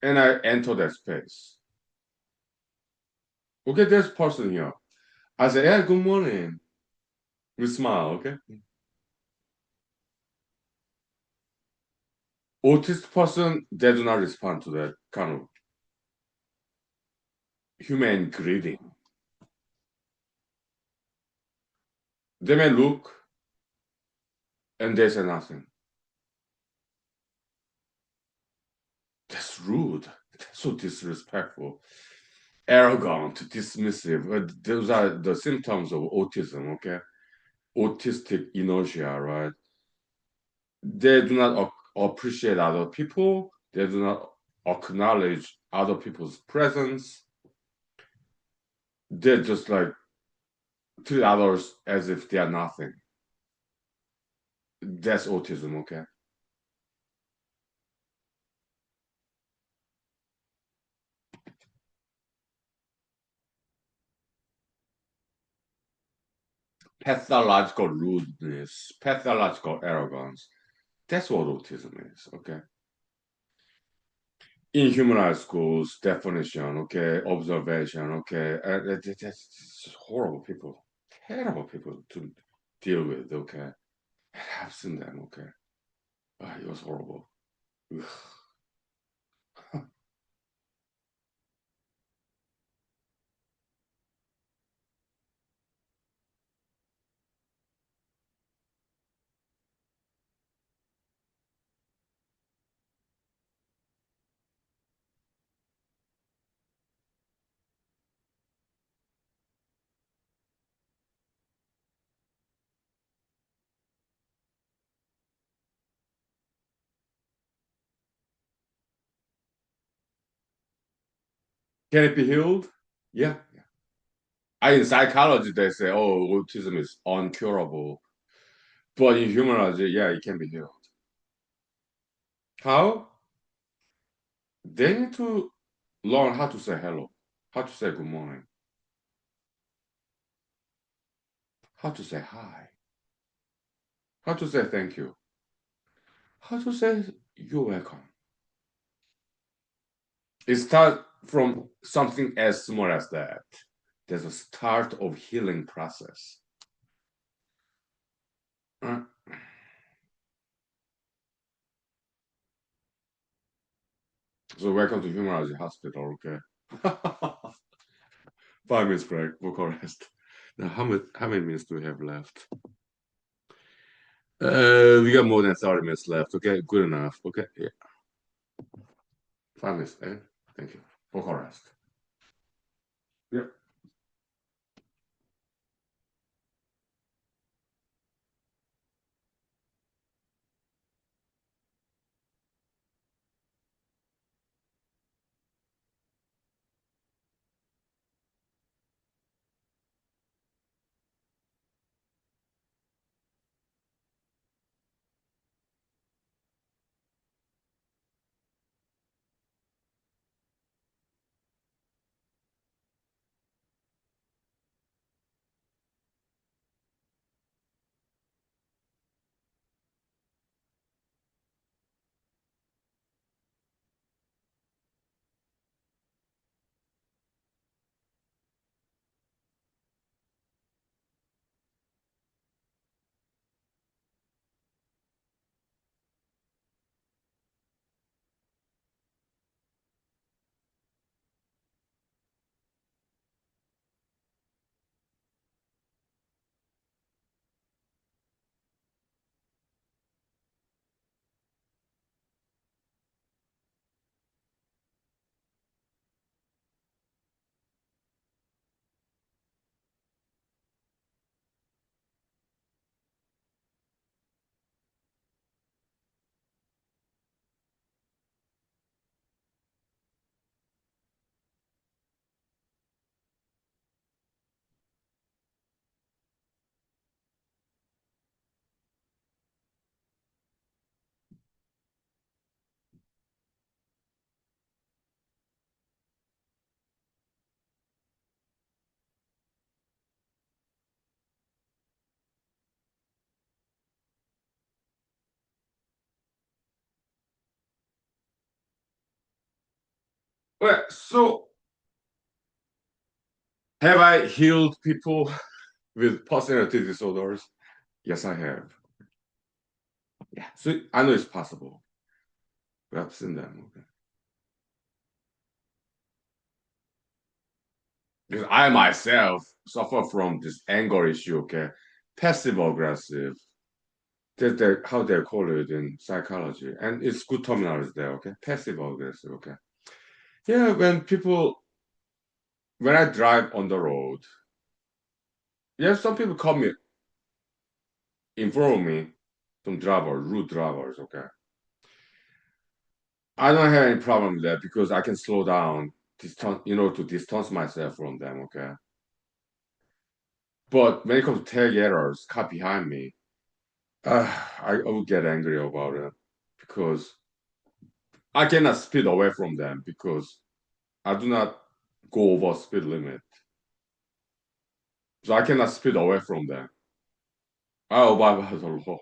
And I enter that space. Okay, there's person here. I say, yeah, good morning. We smile, okay? Autistic person, they do not respond to that kind of human greeting. They may look and they say nothing. That's rude. That's so disrespectful. Arrogant, dismissive. Those are the symptoms of autism, okay? Autistic inertia, right? They do not appreciate other people. They do not acknowledge other people's presence. They just like treat others as if they are nothing. That's autism, okay? Pathological rudeness, pathological arrogance. That's what autism is, okay? In humanized schools, definition, okay, observation, okay, that's horrible people, terrible people to deal with, okay. I've seen them, okay. It was horrible. Ugh. Can it be healed? Yeah. In psychology, they say, oh, autism is uncurable. But in humanology, yeah, it can be healed. How? They need to learn how to say hello, how to say good morning, how to say hi, how to say thank you. how to say you're welcome. It starts from something as small as that. There's a start of healing process. Uh, so welcome to humanology hospital, okay? 5 minutes break, vocal rest. Now, how many minutes do we have left? We got more than 30 minutes left. Okay, good enough. Okay, yeah. 5 minutes. Eh? Thank you. Vocal rest. Yep. Well, so have I healed people with personality disorders? Yes, I have. Yeah. So I know it's possible. We have seen them. Okay. Because I myself suffer from this anger issue, okay? Passive aggressive. That's how they call it in psychology. And it's good terminology there, okay? Passive aggressive, okay? Yeah, when I drive on the road, yeah, some people call me in front of me, some drivers, rude drivers, okay? I don't have any problem with that because I can slow down, to distance myself from them, okay? But when it comes to tailgaters, car behind me, I would get angry about it because I cannot speed away from them because I do not go over speed limit. So I cannot speed away from them. I abide by the law.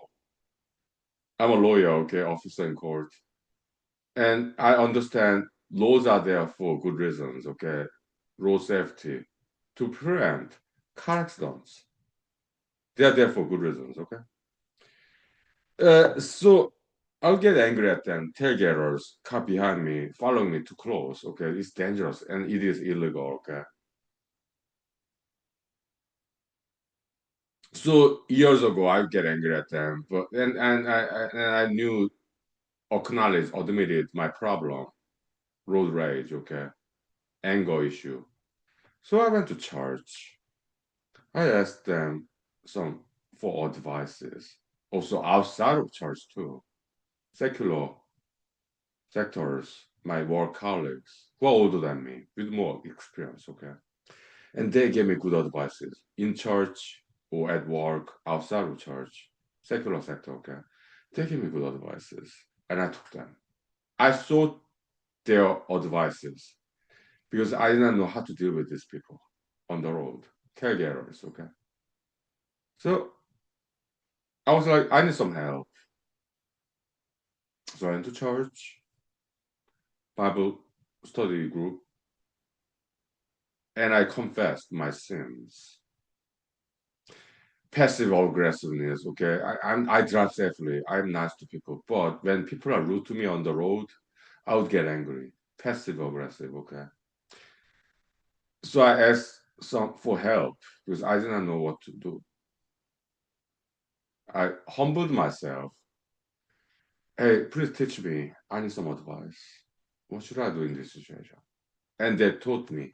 I'm a lawyer, okay, officer in court. And I understand laws are there for good reasons, okay? Road safety to prevent car accidents. They are there for good reasons, okay? So I'll get angry at them. Tailgaters, car behind me, following me too close, okay? It's dangerous and it is illegal, okay? So years ago, I get angry at them, but and I knew, admitted my problem, road rage, okay, anger issue. So I went to church. I asked them some for advices. Also outside of church too, secular sectors, my work colleagues who are older than me with more experience, okay, and they gave me good advices in church or at work, outside of church, secular sector, okay. They gave me good advices, and I took them. I sought their advices because I didn't know how to deal with these people on the road, caregivers, okay. So I was like, I need some help. So I went to church, Bible study group, and I confessed my sins. Passive aggressiveness, okay. I drive safely. I'm nice to people, but when people are rude to me on the road, I would get angry. Passive aggressive, okay. So I asked some for help because I didn't know what to do. I humbled myself. Hey, please teach me. I need some advice. What should I do in this situation? And they taught me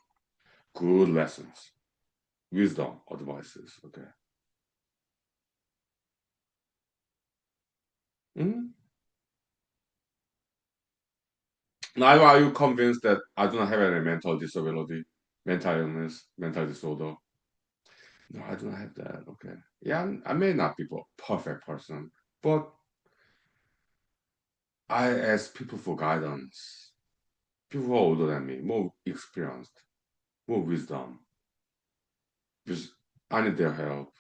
good lessons, wisdom, advices. Okay. Mhm. Now, are you convinced that I do not have any mental disability, mental illness, mental disorder? No, I do not have that. Okay. Yeah, I may not be a perfect person, but I ask people for guidance. People who are older than me, more experienced, more wisdom. Because I need their help.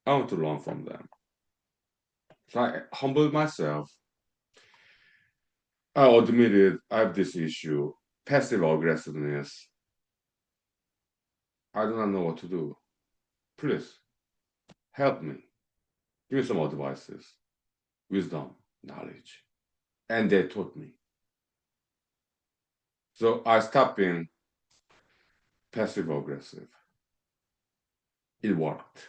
I want to learn from them. So I humbled myself. I admitted I have this issue, passive aggressiveness. I do not know what to do. Please help me. Give me some advices, wisdom, knowledge. And they taught me. So I stopped being passive aggressive. It worked.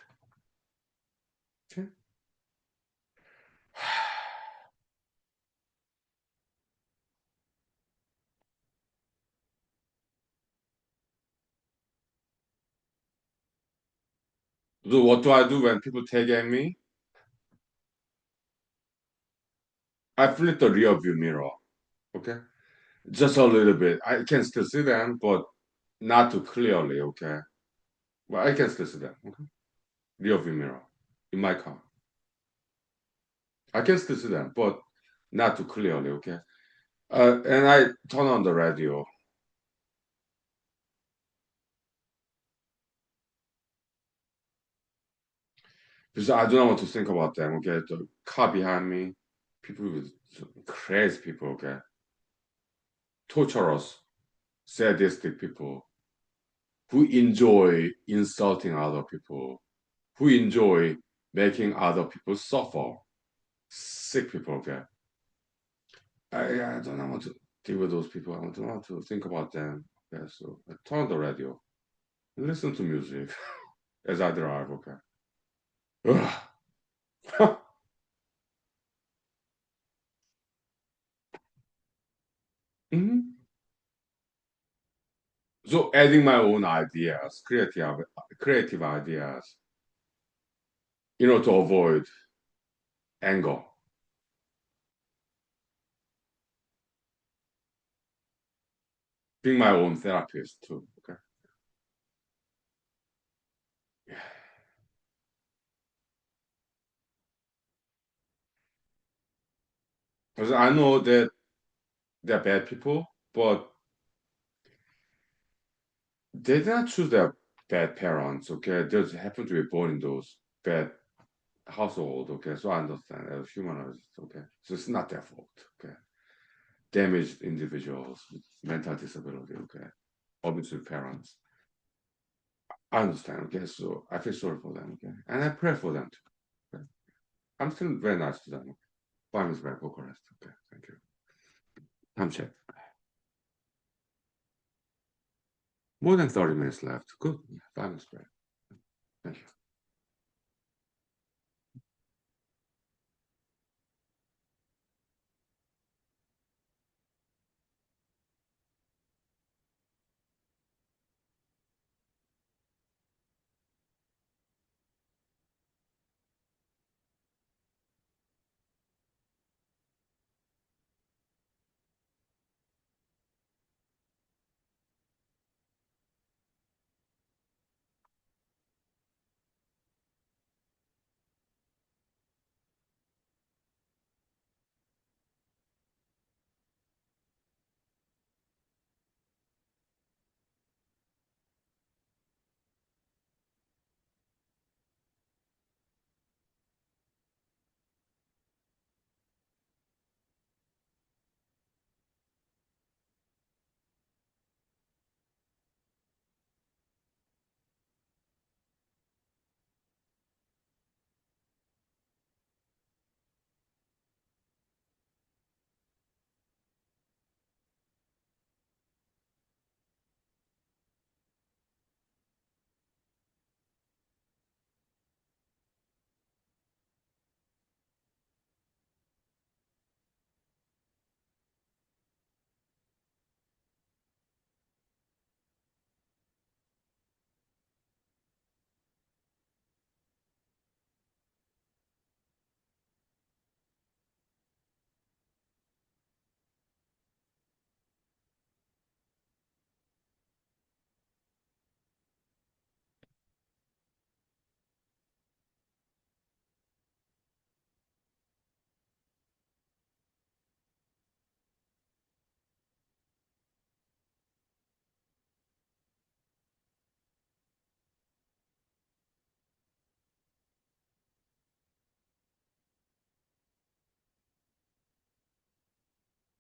Okay. So what do I do when people take at me? I flip the rear view mirror. Okay. Just a little bit. I can still see them, but not too clearly. Okay. Well, I can still see them. Okay. Rear view mirror in my car. I can still see them, but not too clearly. Okay. And I turn on the radio because I do not want to think about them. Okay. The car behind me, people with crazy people. Okay. Torturous, sadistic people who enjoy insulting other people, who enjoy making other people suffer. Sick people. Okay. I don't know what to deal with those people. I don't know how to think about them. Okay. So I turn on the radio and listen to music as I drive. Okay. Mhm. So adding my own ideas, creative ideas, to avoid anger, being my own therapist too. Okay, because I know that they're bad people, but they didn't choose their bad parents. Okay, they just happen to be born in those bad household. Okay, so I understand as humanist. Okay, so it's not their fault. Okay, damaged individuals with mental disability. Okay, abusive parents. I understand. Okay, so I feel sorry for them. Okay, and I pray for them too. Okay? I'm still very nice to them. Time is very Bucharest. Okay, thank you. Time check. More than 30 minutes left. Good. Time is great. Thank you.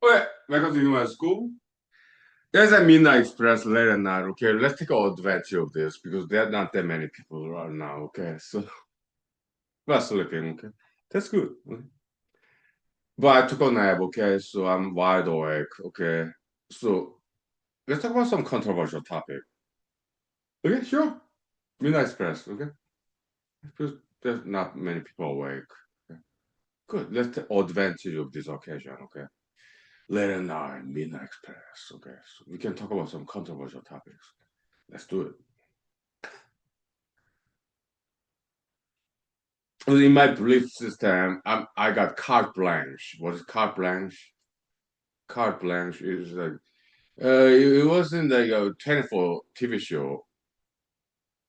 Okay, welcome to my school. There's a Midnight Express late at night. Okay, let's take advantage of this because there are not that many people right now. Okay, so we're sleeping. Okay, that's good. Okay. But I took a nap. Okay, so I'm wide awake. Okay, so let's talk about some controversial topic. Okay, sure. Midnight Express. Okay, because there's not many people awake. Okay. Good. Let's take advantage of this occasion. Okay, late at night, Midnight Express. Okay, so we can talk about some controversial topics. Let's do it. In my belief system, I got carte blanche. What is carte blanche? Carte blanche is like it was in the 24 TV show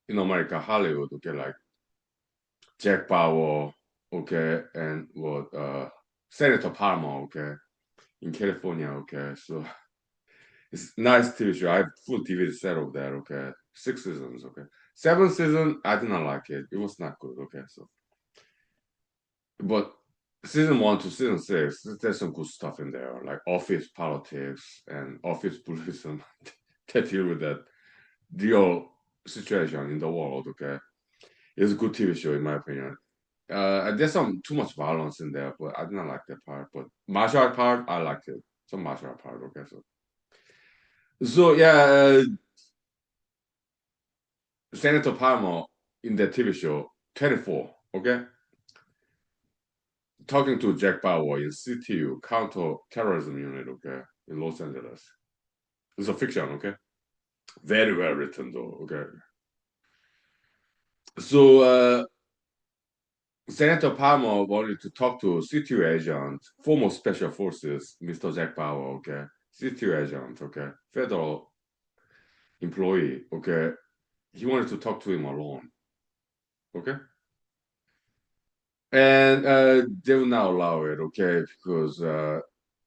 in America, Hollywood. Okay, like Jack Bauer, okay, and what Senator Palmer, okay, in California, okay. So it's nice TV show. I have full TV set of that, okay. 6 seasons, okay. 7th season, I did not like it. It was not good, okay. So but season 1 to season 6, there's some good stuff in there, like office politics and office bullyism that deal with that real situation in the world. Okay, it's a good TV show in my opinion. There's some too much violence in there, but I did not like that part. But martial art part, I liked it. Some martial art part. Okay, so yeah, Senator Palmer in that TV show 24. Okay, talking to Jack Bauer in CTU, Counter Terrorism Unit, okay, in Los Angeles. It's a fiction, okay? Very well written, though, okay? So, Senator Palmer wanted to talk to CTU agent, former Special Forces, Mr. Jack Bauer, okay? CTU agent, okay? Federal employee, okay? He wanted to talk to him alone, okay? And they will not allow it, okay? Because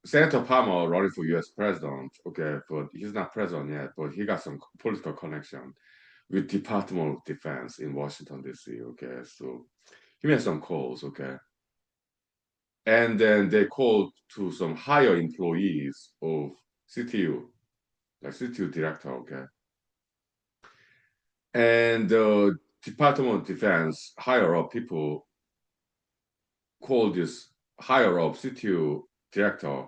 Senator Palmer running for U.S. president, okay, but he's not president yet, but he got some political connection with Department of Defense in Washington D.C. Okay, so he made some calls, okay, and then they called to some higher employees of CTU, like CTU director, okay, and the Department of Defense higher up people called this higher up CTU director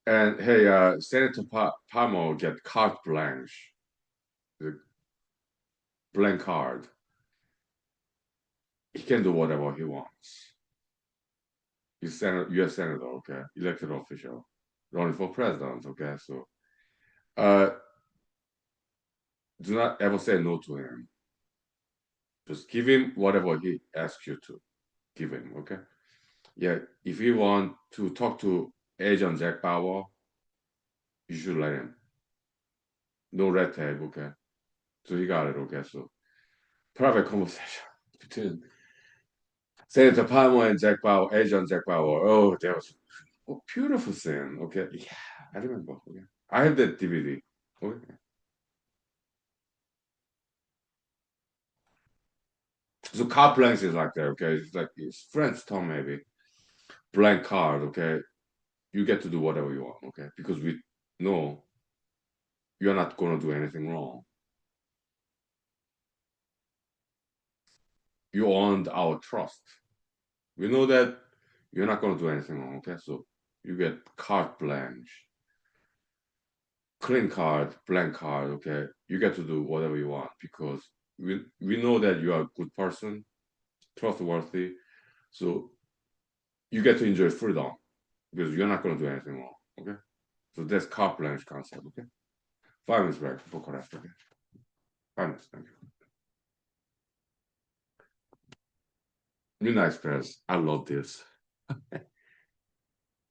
and hey, Senator Palmer get carte blanche, the blank card. He can do whatever he wants. He's U.S. senator, okay, elected official, running for president, okay. So, uh, do not ever say no to him. Just give him whatever he asks you to give him, okay. Yeah, if you want to talk to Agent Jack Bauer, you should let him. No red tape, okay. So he got it, okay. So private conversation between Senator Palmer and Jack Bauer, Agent Jack Bauer. Oh, that was a beautiful scene. Okay, yeah, I remember. Okay, I have that DVD. Okay, so carte blanche is like that. Okay, it's like it's French term maybe blank card. Okay, you get to do whatever you want. Okay, because we know you're not gonna do anything wrong. You earned our trust. We know that you're not gonna do anything wrong. Okay, so you get carte blanche, clean card, blank card. Okay, you get to do whatever you want because we know that you are a good person, trustworthy. So you get to enjoy freedom because you're not gonna do anything wrong. Okay, so that's carte blanche concept. Okay, 5 minutes back for correct. Okay, 5 minutes. Thank you. Midnight Express. I love this.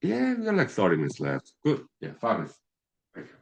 Yeah, we got like 30 minutes left. Good. Yeah, 5 minutes. Thank you.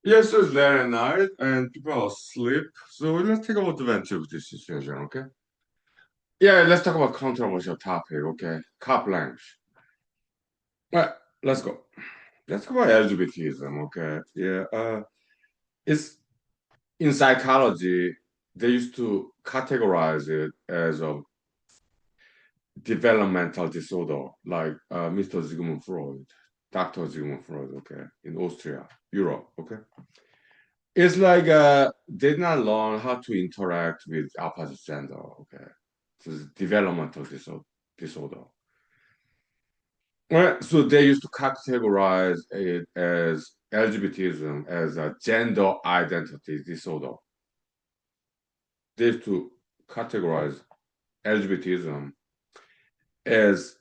Yes, it's late at night and people are asleep. So let's take about advantage of this situation, okay? Yeah, let's talk about controversial topic, okay? Cop language. Right, let's go. Let's talk about LGBTism, okay? Yeah, it's in psychology, they used to categorize it as a developmental disorder, like Mr. Sigmund Freud, Dr. Sigmund Freud, okay, in Austria, Europe, okay? It's like they did not learn how to interact with opposite gender. Okay, so it's developmental disorder. Right. So they used to categorize it as LGBTism as a gender identity disorder. They used to categorize LGBTism as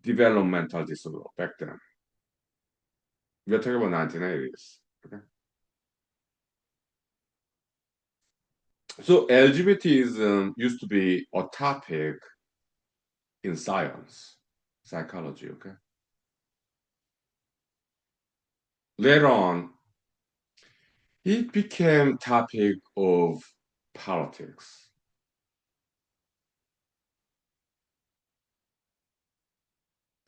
developmental disorder back then. We're talking about 1980s. Okay. So LGBTism used to be a topic in science, psychology. Okay. Later on, it became topic of politics.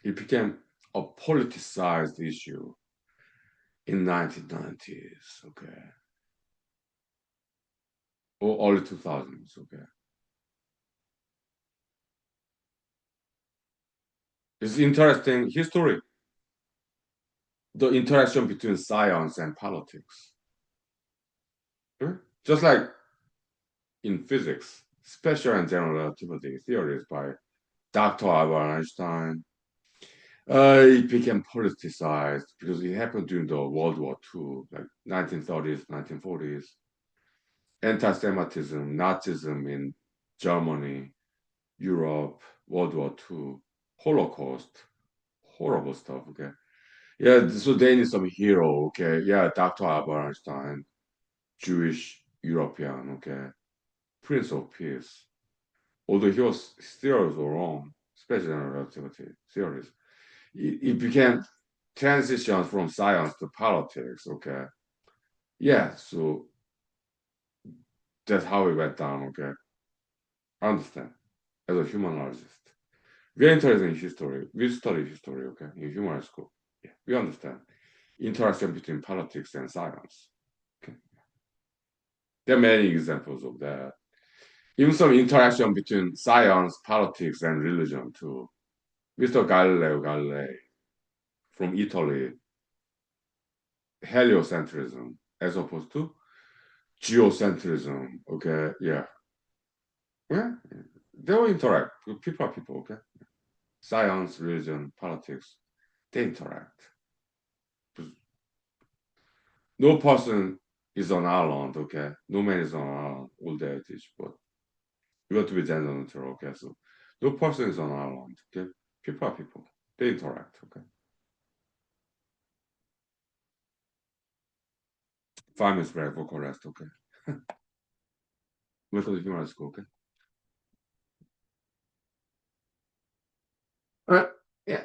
It became a politicized issue in 1990s, okay, or early 2000s, okay. It's interesting history, the interaction between science and politics. Okay? Just like in physics, special and general relativity theories by Dr. Albert Einstein, it became politicized because it happened during the World War II, like 1930s, 1940s. Anti-Semitism, Nazism in Germany, Europe, World War II, Holocaust, horrible stuff. Okay, yeah. So they need some hero. Okay, yeah. Dr. Albert Einstein, Jewish European. Okay, Prince of Peace. Although his theories were wrong, especially in relativity theories, it became transition from science to politics. Okay, yeah. So that's how it went down. Okay, I understand as a humanologist. We're interested in history. We study history, okay, in human school. Yeah, we understand interaction between politics and science. Okay, there are many examples of that. Even some interaction between science, politics, and religion too. Mr. Galileo Galilei from Italy, heliocentrism as opposed to geocentrism. Okay, yeah, yeah, they will interact. People are people. Okay, science, religion, politics, they interact. No person is on island, okay? No man is on island, all that is, but you have to be gender neutral, okay? So no person is on island, okay? People are people. They interact, okay? 5 minutes break for rest, okay? Method of human school, okay? Yeah.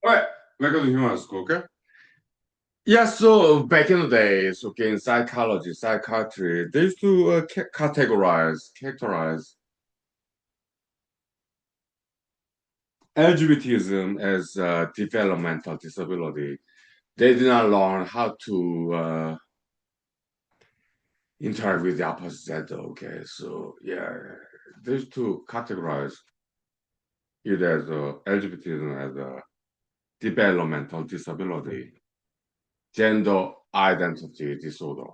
All right, back to human school, okay? Yeah, so back in the days, okay, in psychology, psychiatry, they used to characterize LGBTism as developmental disability. They did not learn how to interact with the opposite gender, okay? So, yeah, they used to categorize it as LGBTism as a developmental disability, gender identity disorder.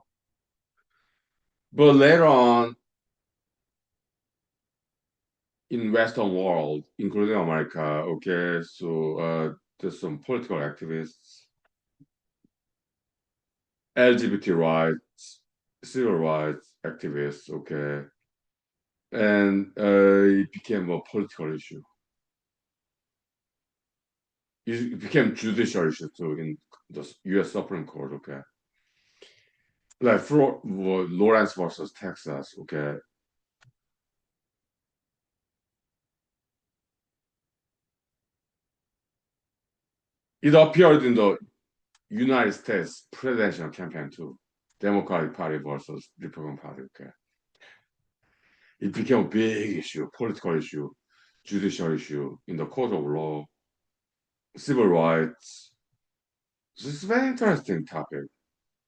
But later on, in Western world, including America, okay, so there's some political activists, LGBT rights, civil rights activists, okay, and it became a political issue. It became judicial issue too in the U.S. Supreme Court, okay. Like for Lawrence versus Texas, okay. It appeared in the United States presidential campaign too. Democratic Party versus Republican Party, okay. It became a big issue, political issue, judicial issue in the court of law, civil rights. So it's a very interesting topic,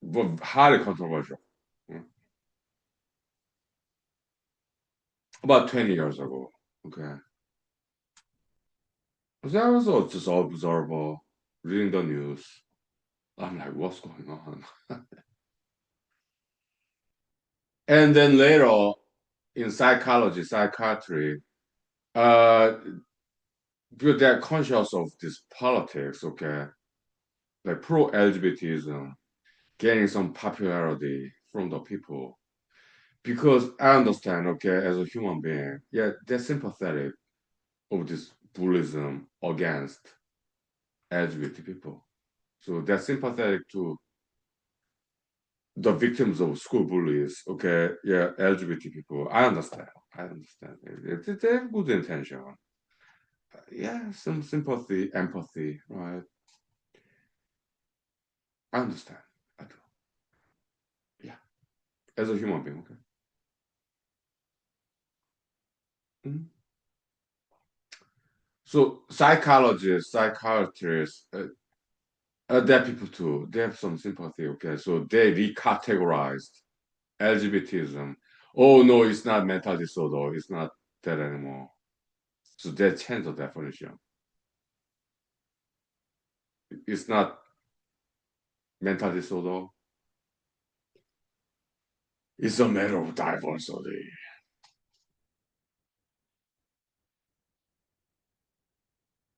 but highly controversial. Mm. About 20 years ago. Okay. So I was just observer, reading the news. I'm like, what's going on? And then later in psychology, psychiatry, uh, because they're conscious of this politics, okay, like pro-LGBTism, gaining some popularity from the people. Because I understand, okay, as a human being, yeah, they're sympathetic of this bullyism against LGBT people. So they're sympathetic to the victims of school bullies, okay, yeah, LGBT people. I understand. I understand. They have good intention. Yeah, some sympathy, empathy, right? I understand. I do. Yeah, as a human being, okay. Mhm. So psychologists, psychiatrists, there are people too. They have some sympathy. Okay, so they recategorized LGBTism. Oh no, it's not mental disorder. It's not that anymore. So they changed the definition. It's not mental disorder. It's a matter of diversity.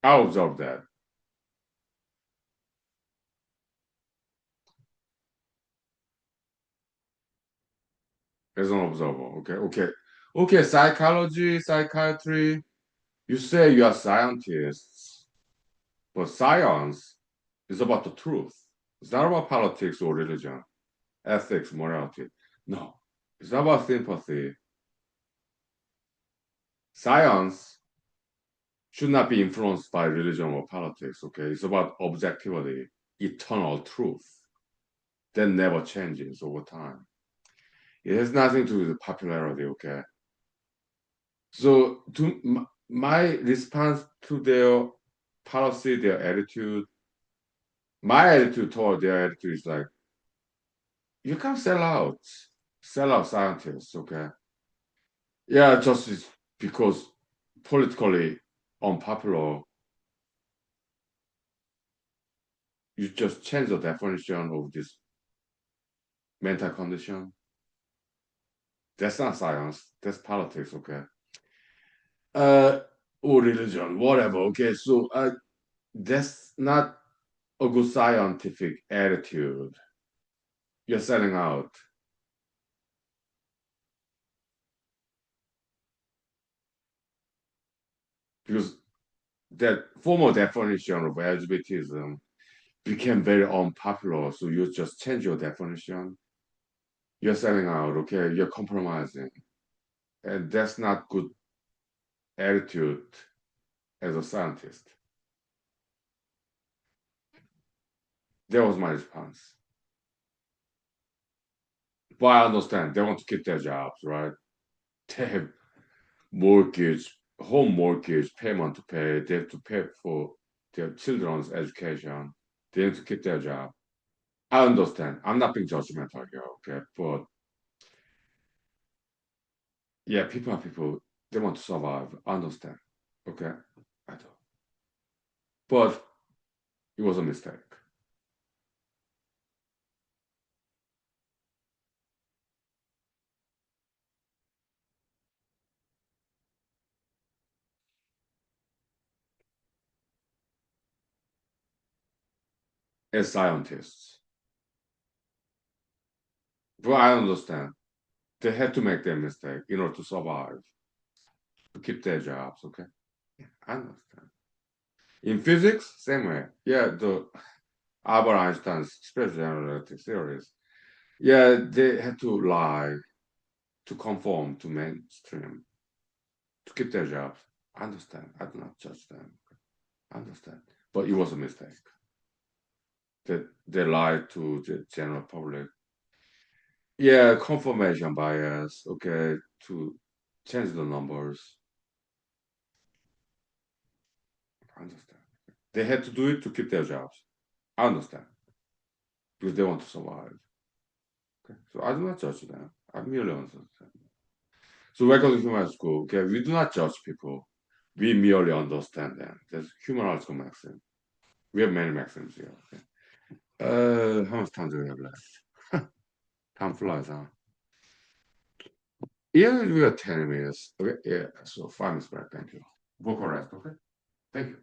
I observed that as an observer. Okay, okay, okay. Psychology, psychiatry. You say you are scientists, but science is about the truth. It's not about politics or religion, ethics, morality. No, it's not about sympathy. Science should not be influenced by religion or politics, okay? It's about objectivity, eternal truth that never changes over time. It has nothing to do with popularity, okay? So, my response to their policy, their attitude, my attitude toward their attitude is like, you can't sell out scientists, okay? Yeah, just because politically unpopular, you just change the definition of this mental condition. That's not science. That's politics. Okay. Uh, or religion, whatever. Okay. So that's not a good scientific attitude. You're selling out because that formal definition of LGBTism became very unpopular. So you just change your definition. You're selling out. Okay. You're compromising, and that's not good attitude as a scientist. That was my response. But I understand they want to keep their jobs, right? They have mortgage, home mortgage payment to pay. They have to pay for their children's education. They need to keep their job. I understand. I'm not being judgmental here, okay? But yeah, people are people. They want to survive. I understand. Okay? I do. But it was a mistake. As scientists. But I understand. They had to make their mistake in order to survive, to keep their jobs, okay? Yeah, I understand. In physics, same way. Yeah, the Albert Einstein's special general relativity theories. Yeah, they had to lie to conform to mainstream to keep their jobs. I understand. I do not judge them. I understand. But it was a mistake. That they lied to the general public. Yeah, confirmation bias, okay, to change the numbers. I understand. They had to do it to keep their jobs. I understand. Because they want to survive. Okay? So I do not judge them. I merely understand. So welcome to human school. Okay, we do not judge people. We merely understand them. That's humanological maxim. We have many maxims here. Okay? How much time do we have left? Time flies, huh? Yeah, we got 10 minutes. Okay, yeah, so 5 minutes back. Thank you. Vocal rest, okay? Thank you.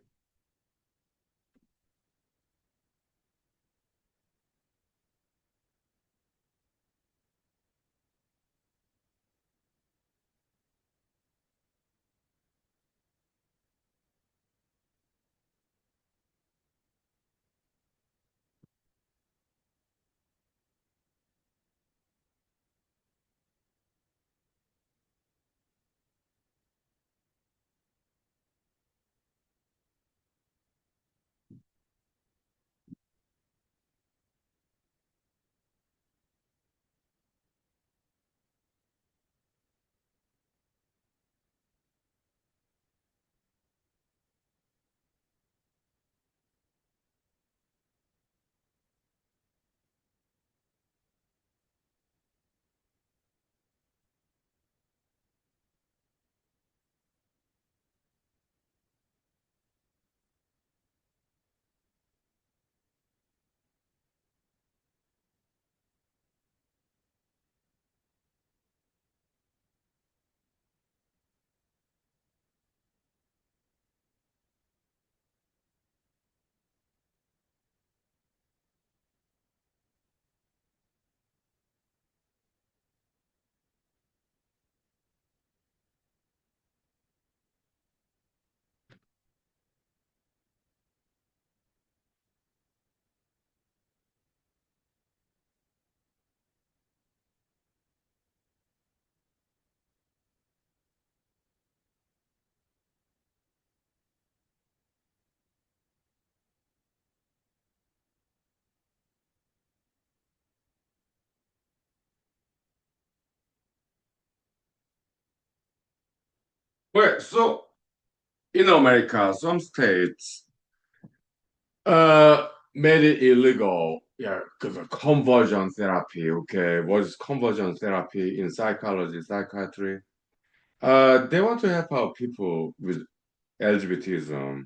Well, so in America, some states made it illegal. Yeah, because of conversion therapy. Okay, what is conversion therapy in psychology, psychiatry? They want to help out people with LGBTism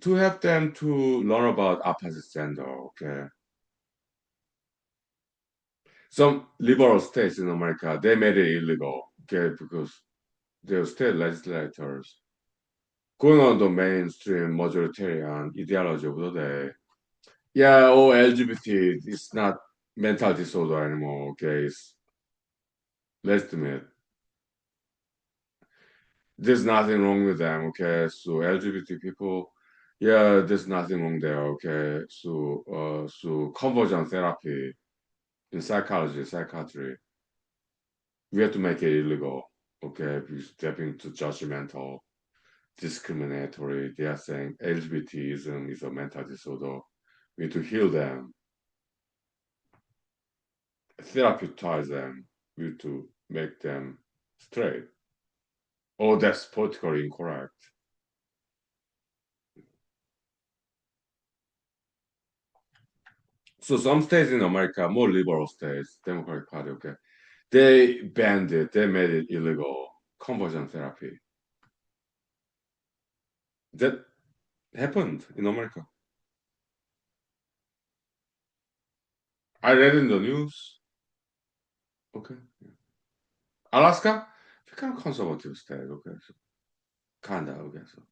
to help them to learn about opposite gender. Okay, some liberal states in America they made it illegal. Okay, because their state legislators going on the mainstream majoritarian ideology of the day. Yeah, oh, LGBT is not mental disorder anymore. Okay, it's legitimate. There's nothing wrong with them. Okay, so LGBT people, yeah, there's nothing wrong there. Okay, so conversion therapy in psychology, psychiatry, we have to make it illegal. Okay, because they're being too judgmental, discriminatory. They are saying LGBTism is a mental disorder. We need to heal them, therapeutize them. We need to make them straight. Oh, that's politically incorrect. So some states in America, more liberal states, Democratic Party, okay, they banned it. They made it illegal. Conversion therapy. That happened in America. I read in the news. Okay. Alaska, kind of conservative state. Okay, so kinda. Okay, so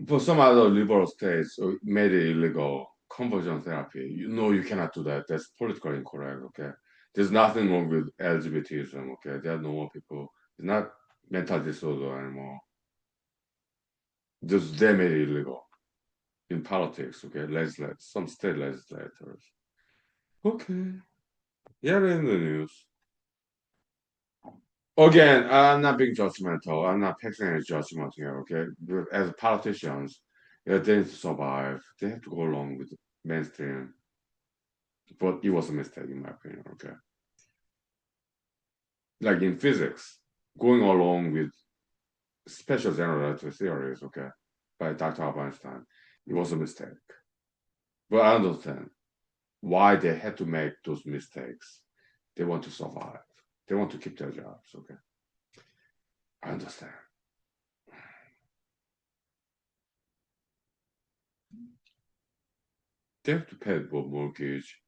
but some other liberal states made it illegal. Conversion therapy. You know you cannot do that. That's politically incorrect. Okay. There's nothing wrong with LGBTism. Okay. They are normal people. It's not mental disorder anymore. Just they made it illegal in politics. Okay. Legislators, some state legislators. Okay. Yeah, in the news. Again, I'm not being judgmental. I'm not passing any judgment here. Okay. But as politicians, yeah, they need to survive. They have to go along with the mainstream. But it was a mistake in my opinion. Okay. Like in physics, going along with special general relativity theories, okay, by Dr. Albert Einstein, it was a mistake. But I understand why they had to make those mistakes. They want to survive. They want to keep their jobs. Okay, I understand. They have to pay for mortgage.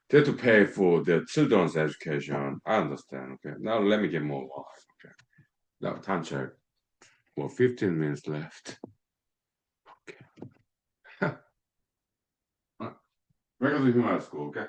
They have to pay for their children's education. I understand. Okay, now let me get more wine. Okay, now time check. Well, 15 minutes left. Okay. Regular human school. Okay.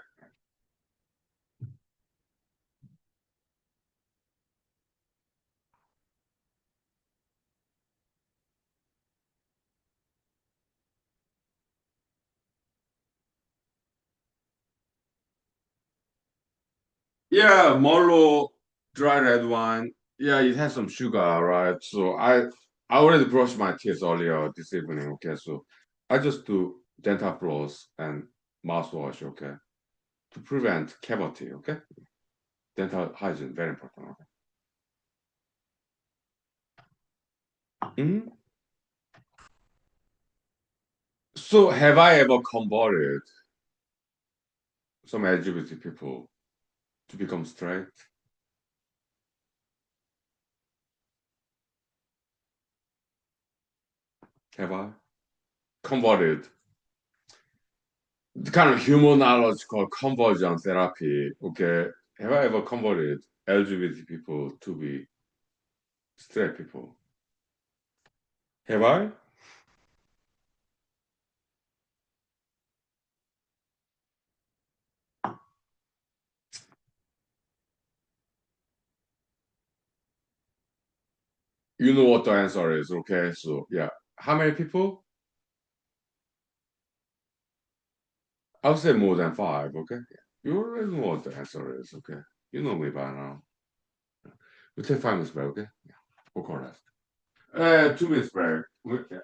Yeah, Merlot dry red wine. Yeah, it has some sugar, right? So I already brushed my teeth earlier this evening. Okay, so I just do dental floss and mouthwash. Okay, to prevent cavity. Okay, dental hygiene very important. Okay. Mhm. So have I ever converted some LGBT people to become straight? Have I converted? The kind of humanology called conversion therapy. Okay, have I ever converted LGBT people to be straight people? Have I? You know what the answer is. Okay, so yeah, how many people? I'll say more than five. Okay, you already know what the answer is. Okay, you know me by now. We take 5 minutes break. Okay, yeah, we'll call that. 2 minutes break. Yeah.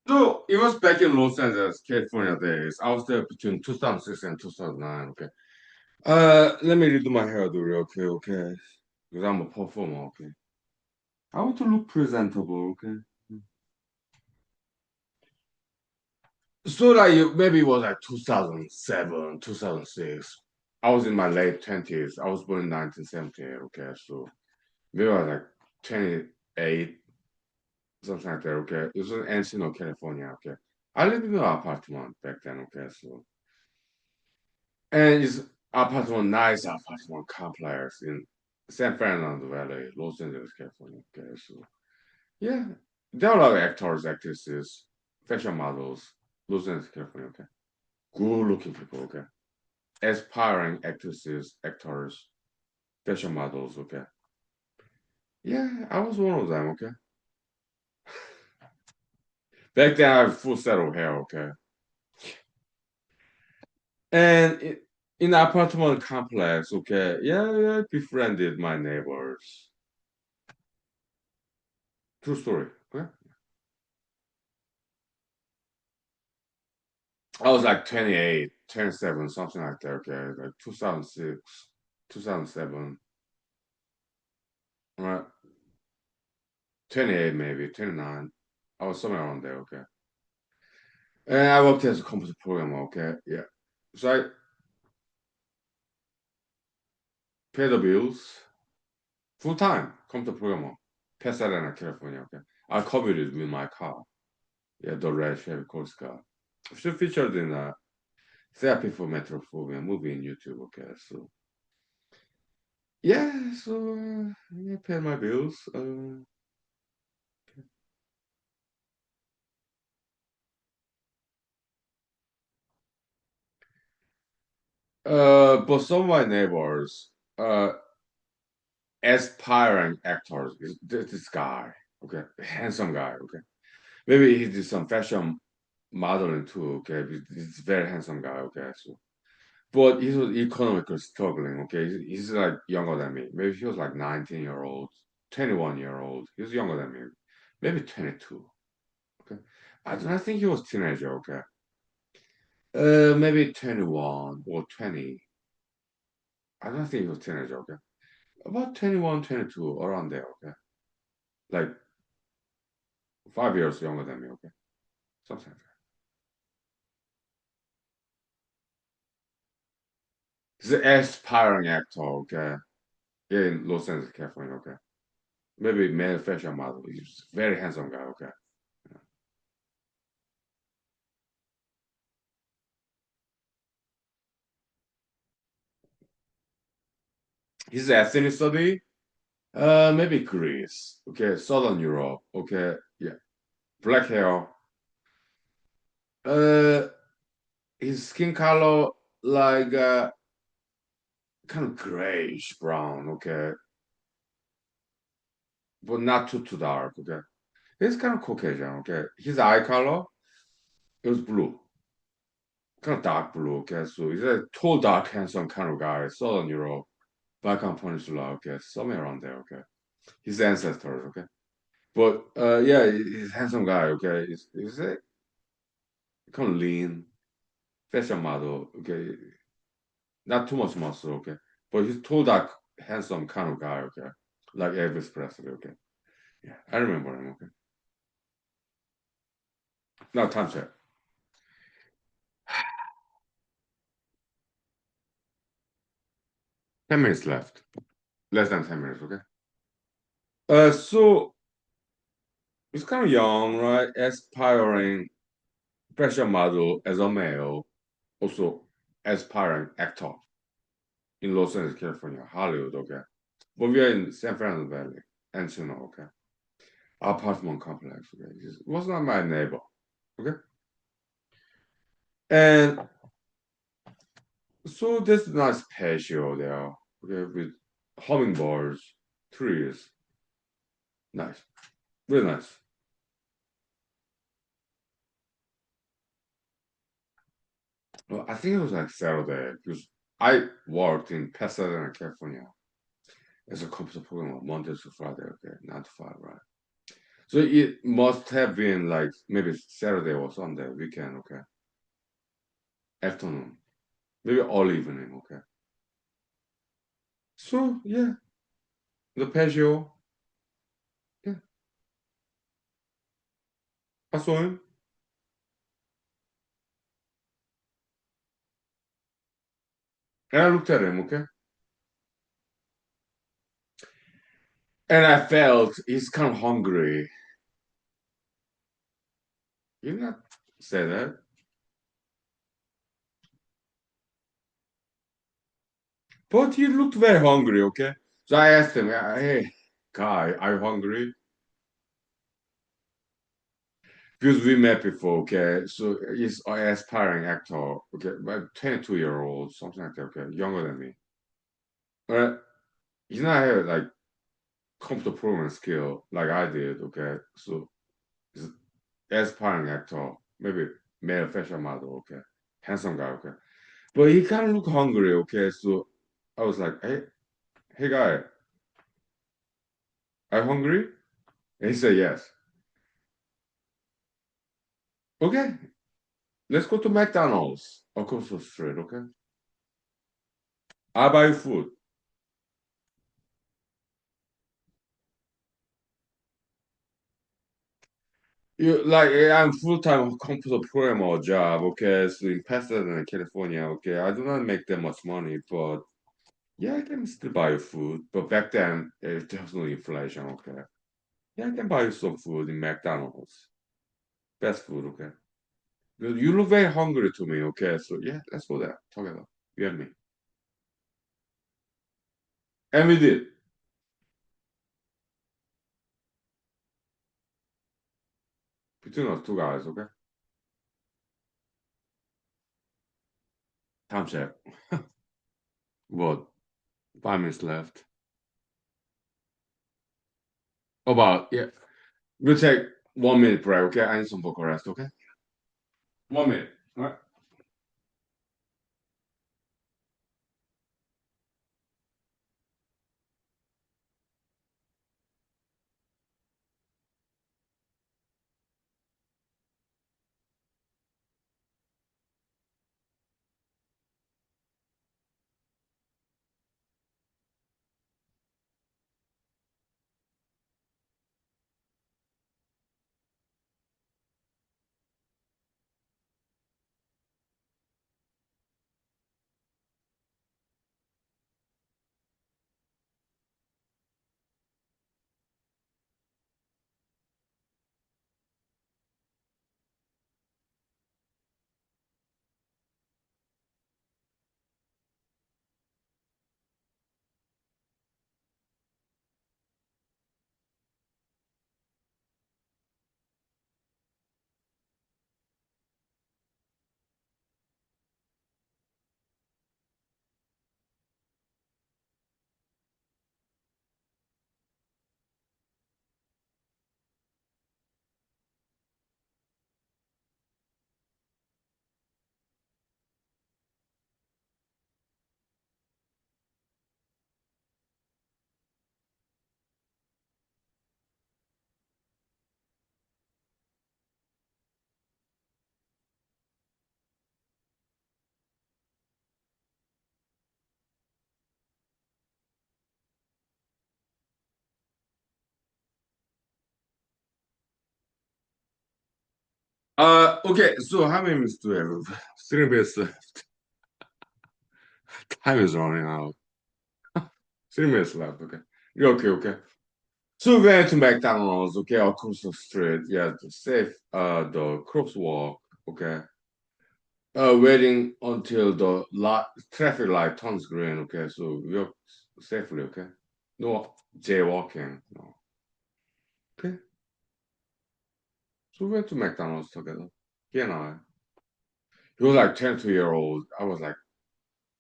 So it was back in Los Angeles, California days. I was there between 2006 and 2009. Okay. Let me redo my hairdo real quick, okay? Because I'm a performer, okay? I want to look presentable, okay? So like maybe it was like 2007, 2006. I was in my late 20s. I was born in 1978, okay? So maybe I was like 28, something like that, okay? It was in Encino, California, okay? I lived in an apartment back then, okay? So, and it's apartment, nice apartment complex in San Fernando Valley, Los Angeles, California, okay? So, yeah, there are a lot of actors, actresses, fashion models, Los Angeles, California, okay? Good looking people, okay? Aspiring actresses, actors, fashion models, okay? Yeah, I was one of them, okay? Back then, I had full set of hair, okay? And in the apartment complex, okay? Yeah, yeah, I befriended my neighbors. True story, okay? I was like 28, 27, something like that, okay? Like 2006, 2007, right? 28 maybe, 29. I was somewhere around there, okay? And I worked as a computer programmer, okay? Yeah. So I pay the bills, full time, computer programmer, Pasadena, California, okay? I commuted with my car. Yeah, the red Chevy Coast car. She featured in a Therapy for Metrophobia movie in YouTube, okay? So, yeah, so I pay my bills. But some of my neighbors, aspiring actors, this guy, okay, handsome guy, okay. Maybe he did some fashion modeling too, okay. He's a very handsome guy, okay. So, but he was economically struggling, okay. He's like younger than me. Maybe he was like 19-year old, 21-year old. He was younger than me, maybe 22, okay. I don't think he was teenager, okay. Maybe 21 or 20. I don't think he was teenager, okay. About 21, 22, around there, okay. Like 5 years younger than me, okay. Something like that. He's an aspiring actor, okay. In Los Angeles, California, okay. Maybe male fashion model. He's a very handsome guy, okay. His ethnicity, maybe Greece, okay. Southern Europe, okay. Yeah. Black hair. Uh, his skin color, like, kind of grayish brown, okay. But not too dark, okay. He's kind of Caucasian, okay. His eye color, it was blue, kind of dark blue, okay. So he's a tall, dark, handsome kind of guy, Southern Europe, Balkan Peninsula, okay, somewhere around there, okay. His ancestors, okay. But yeah, he's a handsome guy, okay. He's a kind of lean, fashion model, okay. Not too much muscle, okay. But he's tall, dark, handsome kind of guy, okay. Like Elvis Presley, okay. Yeah, I remember him, okay. Now time check. 10 minutes left. Less than 10 minutes, okay. So he's kind of young, right? Aspiring fashion model as a male, also aspiring actor in Los Angeles, California, Hollywood, okay. But we are in San Fernando Valley, Encino, okay. Apartment complex, okay. He was not my neighbor, okay. And so there's nice patio there, okay, with hummingbirds, trees, nice, really nice. Well, I think it was like Saturday because I worked in Pasadena, California as a computer programmer Monday to Friday, okay, 9 to 5, right? So it must have been like maybe Saturday or Sunday weekend, okay? Afternoon, maybe all evening, okay? So yeah, the Peugeot, yeah, I saw him and I looked at him, okay? And I felt he's kind of hungry. You not say that, but he looked very hungry, okay? So I asked him, hey, guy, are you hungry? Because we met before, okay? So he's an aspiring actor, okay? About 22-year-old, something like that, okay? Younger than me. But he's not have like computer program skill like I did, okay? So he's aspiring actor, maybe male fashion model, okay? Handsome guy, okay? But he kind of look hungry, okay? So I was like, hey guy, are you hungry? And he said yes. Okay, let's go to McDonald's across the street, okay? I'll buy you food. You like I'm full-time computer programmer job, okay? So in Pasadena, California, okay. I do not make that much money, but yeah, I can still buy you food. But back then, there's no inflation, okay? Yeah, I can buy you some food in McDonald's. Fast food, okay? You look very hungry to me, okay? So yeah, let's go there together. You and me. And we did. Between us two guys, okay? Time check. What? 5 minutes left. About, yeah. We'll take 1 minute break, okay? I need some vocal rest, okay? 1 minute. All right. Okay, so how many minutes do we have? 3 minutes left. Time is running out. 3 minutes left, okay. Yeah, okay, okay. So we went to McDonald's, okay, across the street. Yeah, to save the crosswalk, okay. Waiting until the traffic light turns green, okay. So we walk safely, okay. No jaywalking, no. Okay. So we went to McDonald's together. He and I. He was like 22-year-old. I was like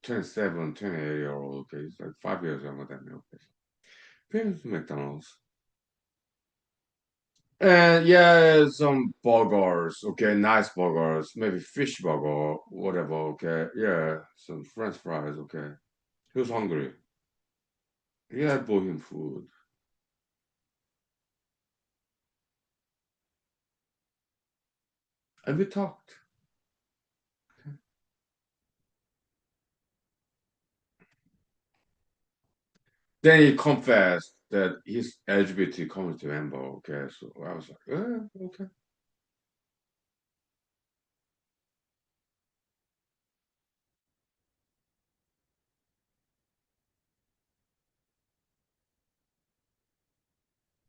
27, 28-year old. Okay, he's like 5 years younger than me. Okay. We went to McDonald's. And yeah, some burgers, okay, nice burgers, maybe fish burger, whatever, okay. Yeah, some French fries, okay. He was hungry. Yeah, I bought him food. And we talked. Then he confessed that he's LGBT community member. Okay, so I was like, okay.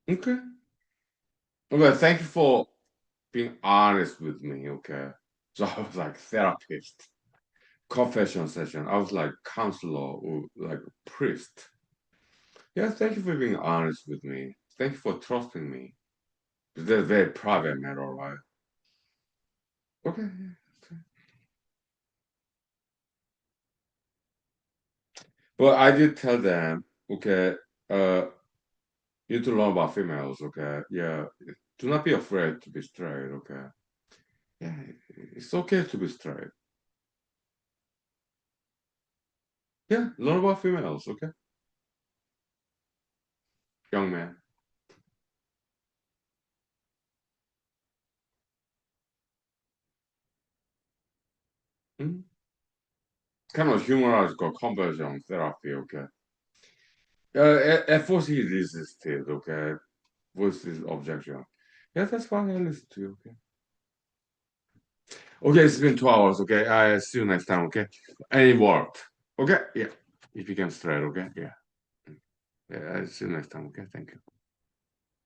Okay. Okay, thank you for being honest with me. Okay. So I was like therapist, confession session. I was like counselor or like priest. Yeah, thank you for being honest with me. Thank you for trusting me. That's a very private matter, right? Okay. Yeah. But I did tell them, okay, uh, you need to learn about females, okay? Yeah. Do not be afraid to be straight, okay? Yeah, it's okay to be straight. Yeah, learn about females, okay? Young man. Hmm? Kind of humorological conversion therapy, okay? At first he resisted, okay? Voiced his objection. Yeah, that's fine, I listen to you, okay? Okay, it's been 2 hours, okay? I see you next time, okay? And it worked. Okay? Yeah. It became straight, okay? Yeah. Yeah, I see you next time, okay? Thank you.